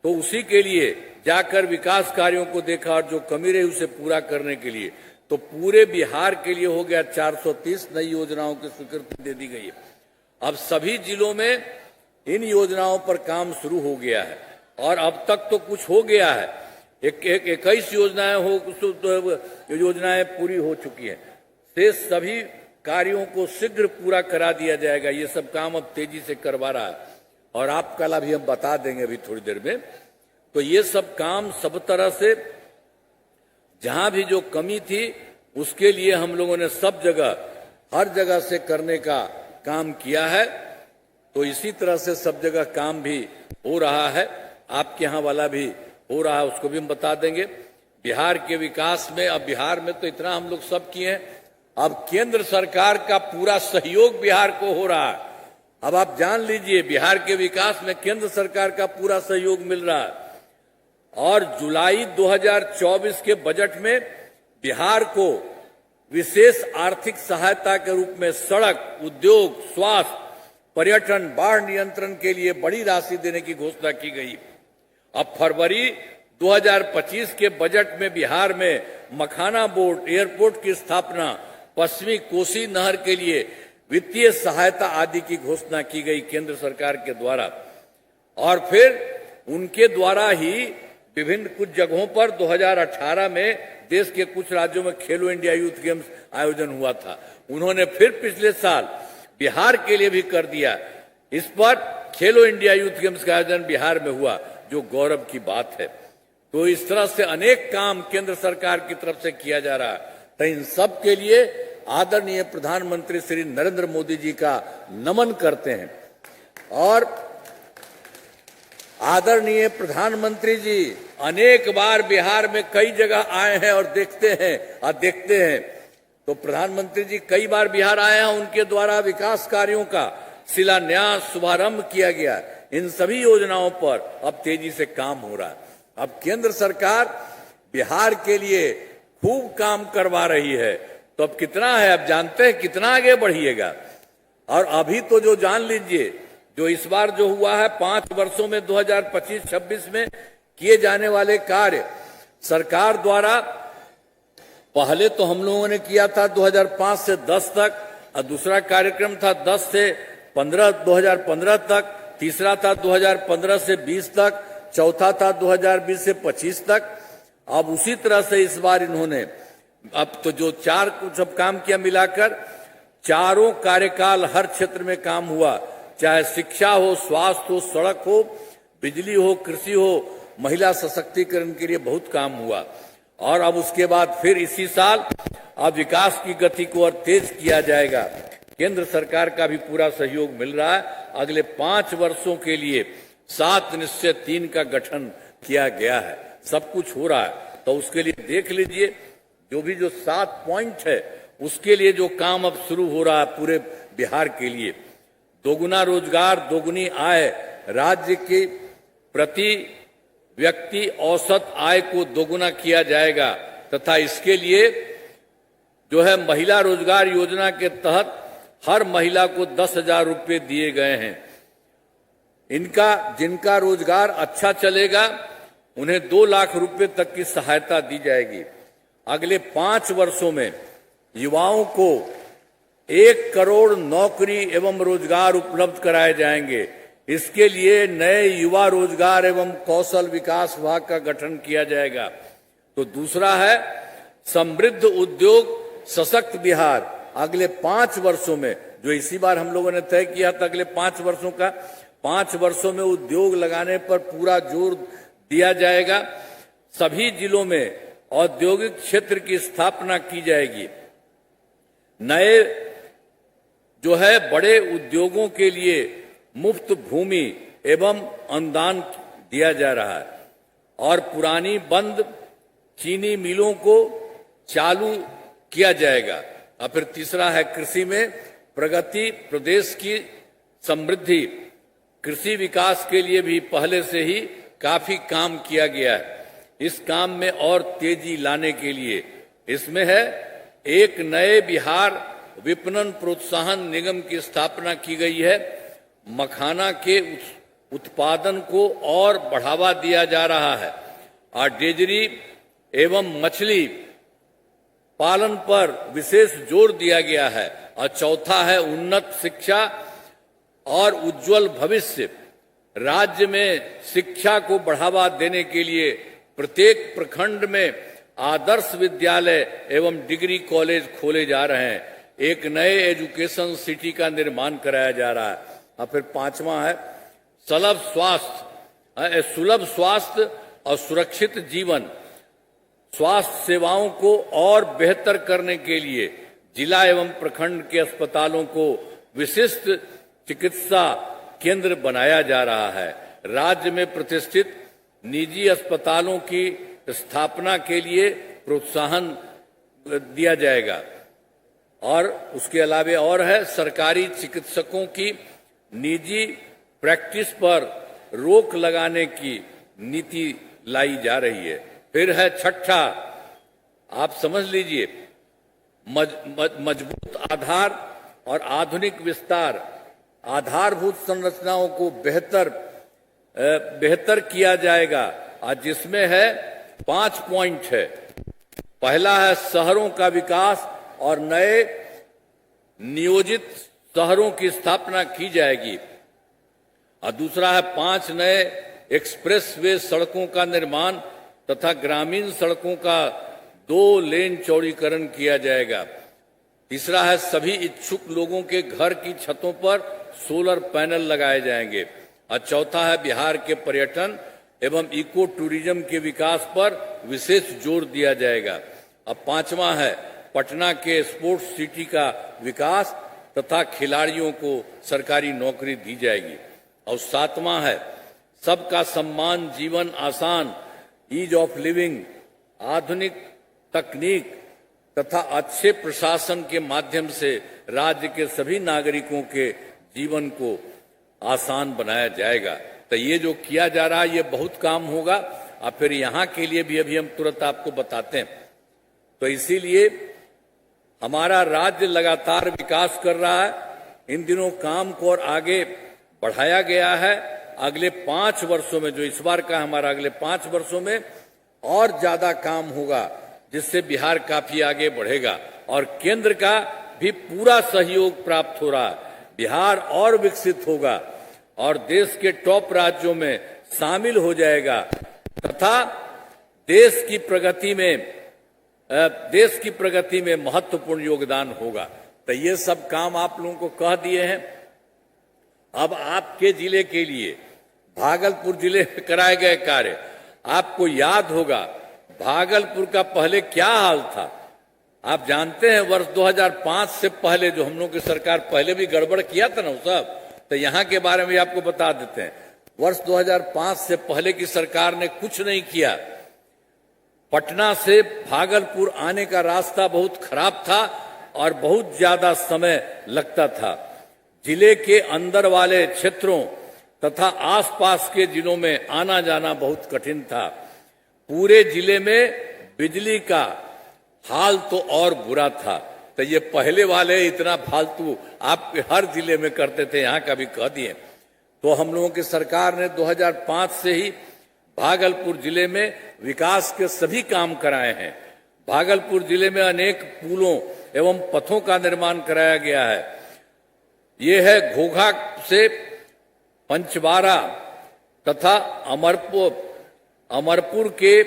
उसी के लिए जाकर विकास कार्यों को देखा और जो कमी रही उसे पूरा करने के लिए तो पूरे बिहार के लिए हो गया 430 नई योजनाओं की स्वीकृति दे दी गई है। अब सभी जिलों में इन योजनाओं पर काम शुरू हो गया है और अब तक तो कुछ हो गया है। 21 योजनाएं पूरी हो चुकी हैं। शेष सभी कार्यों को शीघ्र पूरा करा दिया जाएगा। ये सब काम अब तेजी से करवा रहा है और आप कल अभी हम बता देंगे अभी थोड़ी देर में। तो ये सब काम सब तरह से, जहां भी जो कमी थी उसके लिए हम लोगों ने सब जगह, हर जगह से करने का काम किया है। तो इसी तरह से सब जगह काम भी हो रहा है। आपके यहाँ वाला भी हो रहा है, उसको भी हम बता देंगे। बिहार के विकास में, अब बिहार में तो इतना हम लोग सब किए हैं, अब केंद्र सरकार का पूरा सहयोग बिहार को हो रहा है। अब आप जान लीजिए बिहार के विकास में केंद्र सरकार का पूरा सहयोग मिल रहा है। और जुलाई 2024 के बजट में बिहार को विशेष आर्थिक सहायता के रूप में सड़क, उद्योग, स्वास्थ्य, पर्यटन, बाढ़ नियंत्रण के लिए बड़ी राशि देने की घोषणा की गई। अब फरवरी 2025 के बजट में बिहार में मखाना बोर्ड, एयरपोर्ट की स्थापना, पश्चिमी कोसी नहर के लिए वित्तीय सहायता आदि की घोषणा की गई केंद्र सरकार के द्वारा। और फिर उनके द्वारा ही विभिन्न कुछ जगहों पर 2018 में देश के कुछ राज्यों में खेलो इंडिया यूथ गेम्स आयोजन हुआ था। उन्होंने फिर पिछले साल बिहार के लिए भी कर दिया। इस पर खेलो इंडिया यूथ गेम्स का आयोजन बिहार में हुआ, जो गौरव की बात है। तो इस तरह से अनेक काम केंद्र सरकार की तरफ से किया जा रहा है। तो इन सब के लिए आदरणीय प्रधानमंत्री श्री नरेंद्र मोदी जी का नमन करते हैं। और आदरणीय प्रधानमंत्री जी अनेक बार बिहार में कई जगह आए हैं और देखते हैं। तो प्रधानमंत्री जी कई बार बिहार आए हैं, उनके द्वारा विकास कार्यों का शिलान्यास, शुभारंभ किया गया। इन सभी योजनाओं पर अब तेजी से काम हो रहा है। अब केंद्र सरकार बिहार के लिए खूब काम करवा रही है। तो अब कितना है, अब जानते हैं कितना आगे बढ़िएगा। और अभी तो जो जान लीजिए जो इस बार जो हुआ है 5 वर्षों में 2025-26 में किए जाने वाले कार्य सरकार द्वारा, पहले तो हम लोगों ने किया था 2005 से 10 तक, और दूसरा कार्यक्रम था 10 से 15 2015 तक, तीसरा था 2015 से 20 तक, चौथा था 2020 से 25 तक। अब उसी तरह से इस बार इन्होंने अब तो जो 4 कुछ अब काम किया, मिलाकर चारों कार्यकाल हर क्षेत्र में काम हुआ, चाहे शिक्षा हो, स्वास्थ्य हो, सड़क हो, बिजली हो, कृषि हो, महिला सशक्तिकरण के लिए बहुत काम हुआ। और अब उसके बाद फिर इसी साल अब विकास की गति को और तेज किया जाएगा। केंद्र सरकार का भी पूरा सहयोग मिल रहा है। अगले 5 वर्षों के लिए 7 निश्चय 3 का गठन किया गया है। सब कुछ हो रहा है, तो उसके लिए देख लीजिए जो 7 पॉइंट है उसके लिए जो काम अब शुरू हो रहा है पूरे बिहार के लिए। दोगुना रोजगार, दोगुनी आय, राज्य की प्रति व्यक्ति औसत आय को दोगुना किया जाएगा, तथा इसके लिए जो है महिला रोजगार योजना के तहत हर महिला को 10,000 रुपये दिए गए हैं। जिनका रोजगार अच्छा चलेगा उन्हें 2 लाख रुपए तक की सहायता दी जाएगी। अगले 5 वर्षों में युवाओं को 1 करोड़ नौकरी एवं रोजगार उपलब्ध कराए जाएंगे। इसके लिए नए युवा रोजगार एवं कौशल विकास विभाग का गठन किया जाएगा। तो दूसरा है समृद्ध उद्योग सशक्त बिहार। अगले 5 वर्षों में, जो इसी बार हम लोगों ने तय किया था अगले 5 वर्षों का, 5 वर्षों में उद्योग लगाने पर पूरा जोर दिया जाएगा। सभी जिलों में औद्योगिक क्षेत्र की स्थापना की जाएगी। नए जो है बड़े उद्योगों के लिए मुफ्त भूमि एवं अनुदान दिया जा रहा है, और पुरानी बंद चीनी मिलों को चालू किया जाएगा। और फिर तीसरा है कृषि में प्रगति, प्रदेश की समृद्धि। कृषि विकास के लिए भी पहले से ही काफी काम किया गया है। इस काम में और तेजी लाने के लिए इसमें है एक नए बिहार विपणन प्रोत्साहन निगम की स्थापना की गई है। मखाना के उत्पादन को और बढ़ावा दिया जा रहा है, और डेयरी एवं मछली पालन पर विशेष जोर दिया गया है। और चौथा है उन्नत शिक्षा और उज्जवल भविष्य। राज्य में शिक्षा को बढ़ावा देने के लिए प्रत्येक प्रखंड में आदर्श विद्यालय एवं डिग्री कॉलेज खोले जा रहे हैं। एक नए एजुकेशन सिटी का निर्माण कराया जा रहा है। और फिर 5वां है सुलभ स्वास्थ्य और सुरक्षित जीवन। स्वास्थ्य सेवाओं को और बेहतर करने के लिए जिला एवं प्रखंड के अस्पतालों को विशिष्ट चिकित्सा केंद्र बनाया जा रहा है। राज्य में प्रतिष्ठित निजी अस्पतालों की स्थापना के लिए प्रोत्साहन दिया जाएगा। और उसके अलावे और है सरकारी चिकित्सकों की निजी प्रैक्टिस पर रोक लगाने की नीति लाई जा रही है। फिर है छठा, आप समझ लीजिए, मजबूत आधार और आधुनिक विस्तार। आधारभूत संरचनाओं को बेहतर किया जाएगा, और जिसमें है 5 पॉइंट है। पहला है शहरों का विकास और नए नियोजित शहरों की स्थापना की जाएगी। और दूसरा है 5 नए एक्सप्रेसवे सड़कों का निर्माण तथा ग्रामीण सड़कों का 2 लेन चौड़ीकरण किया जाएगा। तीसरा है सभी इच्छुक लोगों के घर की छतों पर सोलर पैनल लगाए जाएंगे। और चौथा है बिहार के पर्यटन एवं इको टूरिज्म के विकास पर विशेष जोर दिया जाएगा। अब 5वां है पटना के स्पोर्ट्स सिटी का विकास तथा खिलाड़ियों को सरकारी नौकरी दी जाएगी। और 7वां है सबका सम्मान, जीवन आसान, ईज ऑफ लिविंग। आधुनिक तकनीक तथा अच्छे प्रशासन के माध्यम से राज्य के सभी नागरिकों के जीवन को आसान बनाया जाएगा। तो ये जो किया जा रहा है ये बहुत काम होगा। और फिर यहाँ के लिए भी अभी हम तुरंत आपको बताते हैं। तो इसीलिए हमारा राज्य लगातार विकास कर रहा है। इन दिनों काम को और आगे बढ़ाया गया है। अगले 5 वर्षों में, जो इस बार का हमारा, अगले 5 वर्षों में और ज्यादा काम होगा, जिससे बिहार काफी आगे बढ़ेगा और केंद्र का भी पूरा सहयोग प्राप्त हो रहा है। बिहार और विकसित होगा और देश के टॉप राज्यों में शामिल हो जाएगा तथा देश की प्रगति में महत्वपूर्ण योगदान होगा। तो ये सब काम आप लोगों को कह दिए हैं। अब आपके जिले के लिए, भागलपुर जिले में कराए गए कार्य, आपको याद होगा भागलपुर का पहले क्या हाल था। आप जानते हैं वर्ष 2005 से पहले जो हम लोग की सरकार पहले भी गड़बड़ किया था ना वो सब, तो यहां के बारे में आपको बता देते हैं। वर्ष 2005 से पहले की सरकार ने कुछ नहीं किया। पटना से भागलपुर आने का रास्ता बहुत खराब था और बहुत ज्यादा समय लगता था। जिले के अंदर वाले क्षेत्रों तथा आसपास के जिलों में आना जाना बहुत कठिन था। पूरे जिले में बिजली का हाल तो और बुरा था। तो ये पहले वाले इतना फालतू आप हर जिले में करते थे, यहां का भी कह दिए। तो हम लोगों की सरकार ने 2005 से ही भागलपुर जिले में विकास के सभी काम कराए हैं। भागलपुर जिले में अनेक पुलों एवं पथों का निर्माण कराया गया है। ये है घोघा से पंचबारा तथा अमरपुर के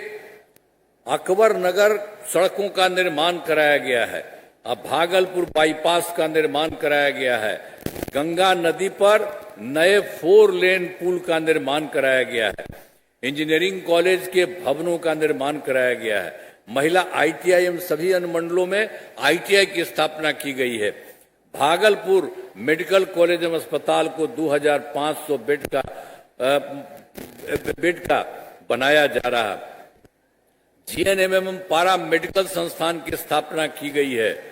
अकबर नगर सड़कों का निर्माण कराया गया है। अब भागलपुर बाईपास का निर्माण कराया गया है। गंगा नदी पर नए 4 लेन पुल का निर्माण कराया गया है। इंजीनियरिंग कॉलेज के भवनों का निर्माण कराया गया है। महिला ITI एवं सभी अनुमंडलों में ITI की स्थापना की गई है। भागलपुर मेडिकल कॉलेज एवं अस्पताल को 2500 बेड का बनाया जा रहा है। GNM एवं पारा मेडिकल संस्थान की स्थापना की गई है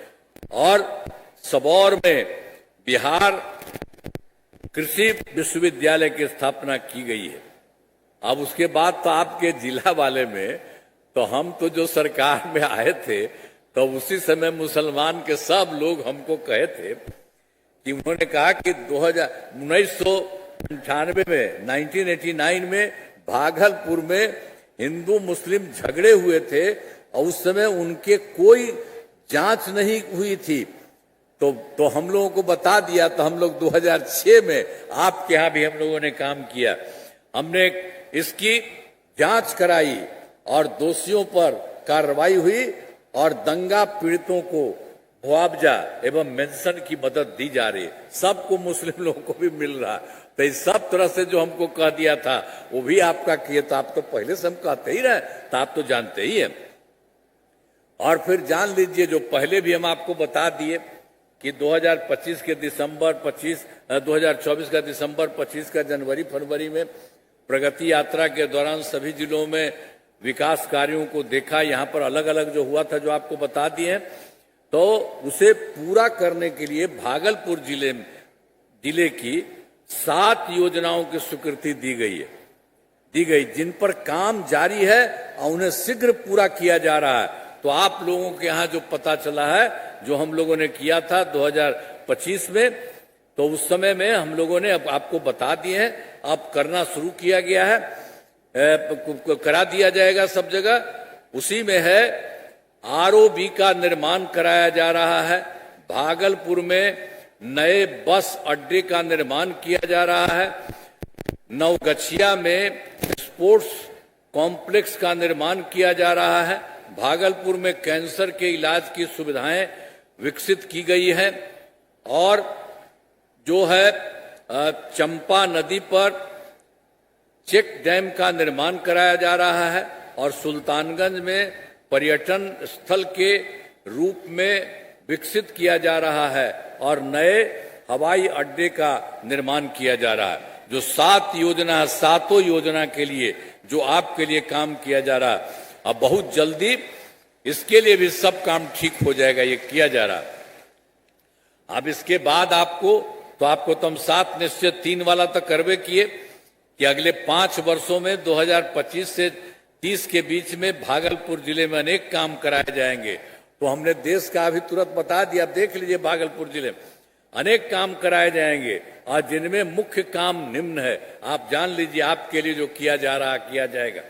और सबौर में बिहार कृषि विश्वविद्यालय की स्थापना की गई है। अब उसके बाद तो आपके जिला वाले में, तो हम तो जो सरकार में आए थे तो उसी समय मुसलमान के सब लोग हमको कहे थे कि उन्होंने कहा कि 1998 में 1989 में भागलपुर में हिंदू मुस्लिम झगड़े हुए थे और उस समय उनके कोई जांच नहीं हुई थी। तो हम लोगों को बता दिया। तो हम लोग 2006 में आपके यहां भी हम लोगों ने काम किया। हमने इसकी जांच कराई और दोषियों पर कार्रवाई हुई और दंगा पीड़ितों को मुआवजा एवं मेंशन की मदद दी जा रही है। सबको, मुस्लिम लोगों को भी मिल रहा। तो इस सब तरह से जो हमको कह दिया था वो भी आपका किए। तो आप तो पहले से हम कहते ही रहे, तो आप तो जानते ही हैं। और फिर जान लीजिए जो पहले भी हम आपको बता दिए कि 2025 के दिसंबर 25, 2024 का दिसंबर 25 का जनवरी फरवरी में प्रगति यात्रा के दौरान सभी जिलों में विकास कार्यों को देखा। यहाँ पर अलग अलग जो हुआ था जो आपको बता दिए। तो उसे पूरा करने के लिए भागलपुर जिले की 7 योजनाओं की स्वीकृति दी गई जिन पर काम जारी है और उन्हें शीघ्र पूरा किया जा रहा है। तो आप लोगों के यहाँ जो पता चला है, जो हम लोगों ने किया था 2025 में, तो उस समय में हम लोगों ने अब आपको बता दिए हैं। अब करना शुरू किया गया है, करा दिया जाएगा सब जगह। उसी में है ROB का निर्माण कराया जा रहा है। भागलपुर में नए बस अड्डे का निर्माण किया जा रहा है। नवगछिया में स्पोर्ट्स कॉम्प्लेक्स का निर्माण किया जा रहा है। भागलपुर में कैंसर के इलाज की सुविधाएं विकसित की गई है। और जो है चंपा नदी पर चेक डैम का निर्माण कराया जा रहा है और सुल्तानगंज में पर्यटन स्थल के रूप में विकसित किया जा रहा है और नए हवाई अड्डे का निर्माण किया जा रहा है। जो 7 योजना है, 7 योजना के लिए जो आपके लिए काम किया जा रहा है, अब बहुत जल्दी इसके लिए भी सब काम ठीक हो जाएगा। ये किया जा रहा है। अब इसके बाद आपको तो हम 7 निश्चय 3 वाला तो करवे किए कि अगले 5 वर्षों में 2025 से 30 के बीच में भागलपुर जिले में अनेक काम कराए जाएंगे। तो हमने देश का अभी तुरंत बता दिया। देख लीजिए भागलपुर जिले अनेक काम कराए जाएंगे और जिनमें मुख्य काम निम्न है, आप जान लीजिए आपके लिए जो किया जा रहा किया जाएगा।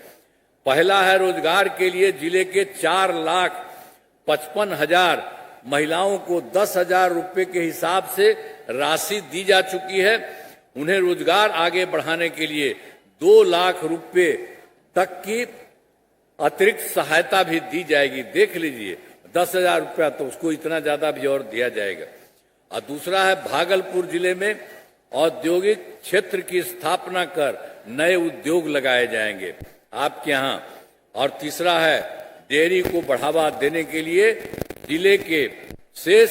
पहला है रोजगार के लिए जिले के 4,55,000 महिलाओं को 10,000 रुपए के हिसाब से राशि दी जा चुकी है। उन्हें रोजगार आगे बढ़ाने के लिए 2 लाख रुपए तक की अतिरिक्त सहायता भी दी जाएगी। देख लीजिए 10,000 रुपया, तो उसको इतना ज्यादा भी और दिया जाएगा। और दूसरा है भागलपुर जिले में औद्योगिक क्षेत्र की स्थापना कर नए उद्योग लगाए जाएंगे आपके यहाँ। और तीसरा है डेयरी को बढ़ावा देने के लिए जिले के शेष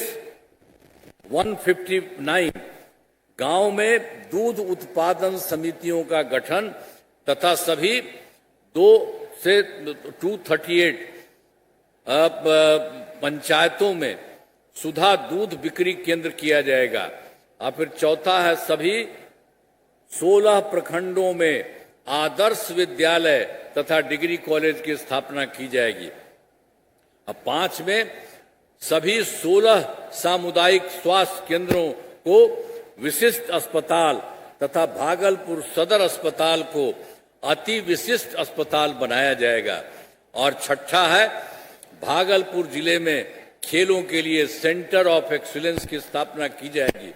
159 गांव में दूध उत्पादन समितियों का गठन तथा सभी 2 से 238 पंचायतों में सुधा दूध बिक्री केंद्र किया जाएगा। और फिर चौथा है सभी 16 प्रखंडों में आदर्श विद्यालय तथा डिग्री कॉलेज की स्थापना की जाएगी। अब 5 में सभी 16 सामुदायिक स्वास्थ्य केंद्रों को विशिष्ट अस्पताल तथा भागलपुर सदर अस्पताल को अति विशिष्ट अस्पताल बनाया जाएगा। और छठा है भागलपुर जिले में खेलों के लिए सेंटर ऑफ एक्सीलेंस की स्थापना की जाएगी।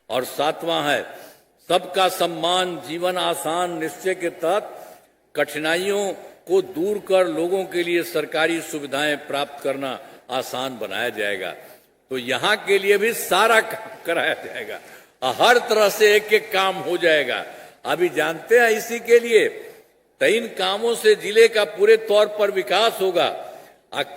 और 7वां है सबका सम्मान जीवन आसान निश्चय के तहत कठिनाइयों को दूर कर लोगों के लिए सरकारी सुविधाएं प्राप्त करना आसान बनाया जाएगा। तो यहाँ के लिए भी सारा काम कराया जाएगा, हर तरह से एक एक काम हो जाएगा। अभी जानते हैं इसी के लिए तो इन कामों से जिले का पूरे तौर पर विकास होगा।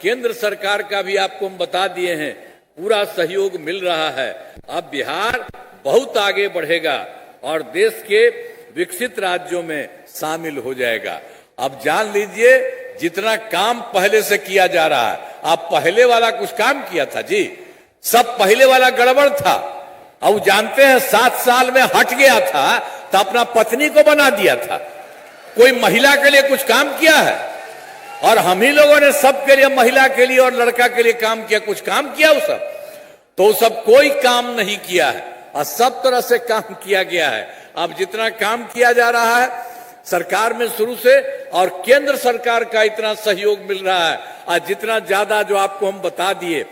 केंद्र सरकार का भी आपको हम बता दिए हैं, पूरा सहयोग मिल रहा है। अब बिहार बहुत आगे बढ़ेगा और देश के विकसित राज्यों में शामिल हो जाएगा। अब जान लीजिए जितना काम पहले से किया जा रहा है, अब पहले वाला कुछ काम किया था जी, सब पहले वाला गड़बड़ था। अब जानते हैं 7 साल में हट गया था तो अपना पत्नी को बना दिया था। कोई महिला के लिए कुछ काम किया है? और हम ही लोगों ने सबके लिए, महिला के लिए और लड़का के लिए काम किया। कुछ काम किया वो सब? तो वो सब कोई काम नहीं किया है और सब तरह से काम किया गया है। अब जितना काम किया जा रहा है सरकार में शुरू से और केंद्र सरकार का इतना सहयोग मिल रहा है और जितना ज्यादा जो आपको हम बता दिए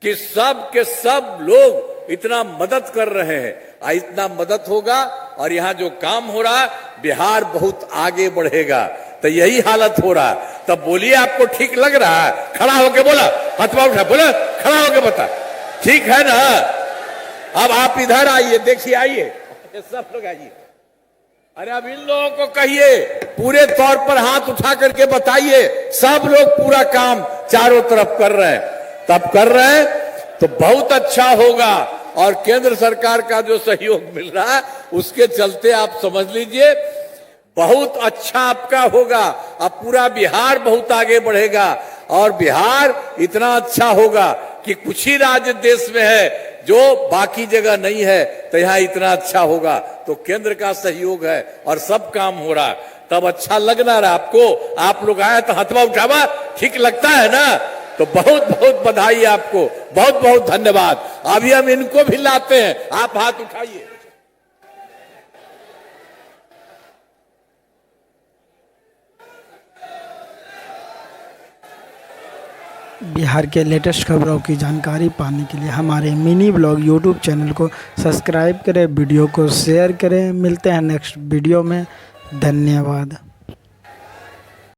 कि सब के सब लोग इतना मदद कर रहे हैं, इतना मदद होगा और यहाँ जो काम हो रहा है बिहार बहुत आगे बढ़ेगा। तो यही हालत हो रहा है। तब बोलिए आपको ठीक लग रहा है? खड़ा होके बोला, हथवा उठा, बोला खड़ा होके बता, ठीक है ना? अब आप इधर आइए, देखिए, आइए सब लोग आइए। अरे अब इन लोगों को कहिए, पूरे तौर पर हाथ उठा करके बताइए, सब लोग पूरा काम चारों तरफ कर रहे हैं। तब कर रहे हैं तो बहुत अच्छा होगा और केंद्र सरकार का जो सहयोग मिल रहा है उसके चलते आप समझ लीजिए बहुत अच्छा आपका होगा। अब पूरा बिहार बहुत आगे बढ़ेगा और बिहार इतना अच्छा होगा कि कुछ ही राज्य देश में है जो बाकी जगह नहीं है, तो यहाँ इतना अच्छा होगा। तो केंद्र का सहयोग है और सब काम हो रहा, तब अच्छा लगना रहा आपको। आप लोग आए तो हथवा उठावा, ठीक लगता है ना? तो बहुत बहुत बधाई आपको, बहुत बहुत धन्यवाद। अभी हम इनको भी लाते हैं, आप हाथ उठाइए। बिहार के लेटेस्ट खबरों की जानकारी पाने के लिए हमारे मिनी ब्लॉग यूट्यूब चैनल को सब्सक्राइब करें, वीडियो को शेयर करें। मिलते हैं नेक्स्ट वीडियो में। धन्यवाद।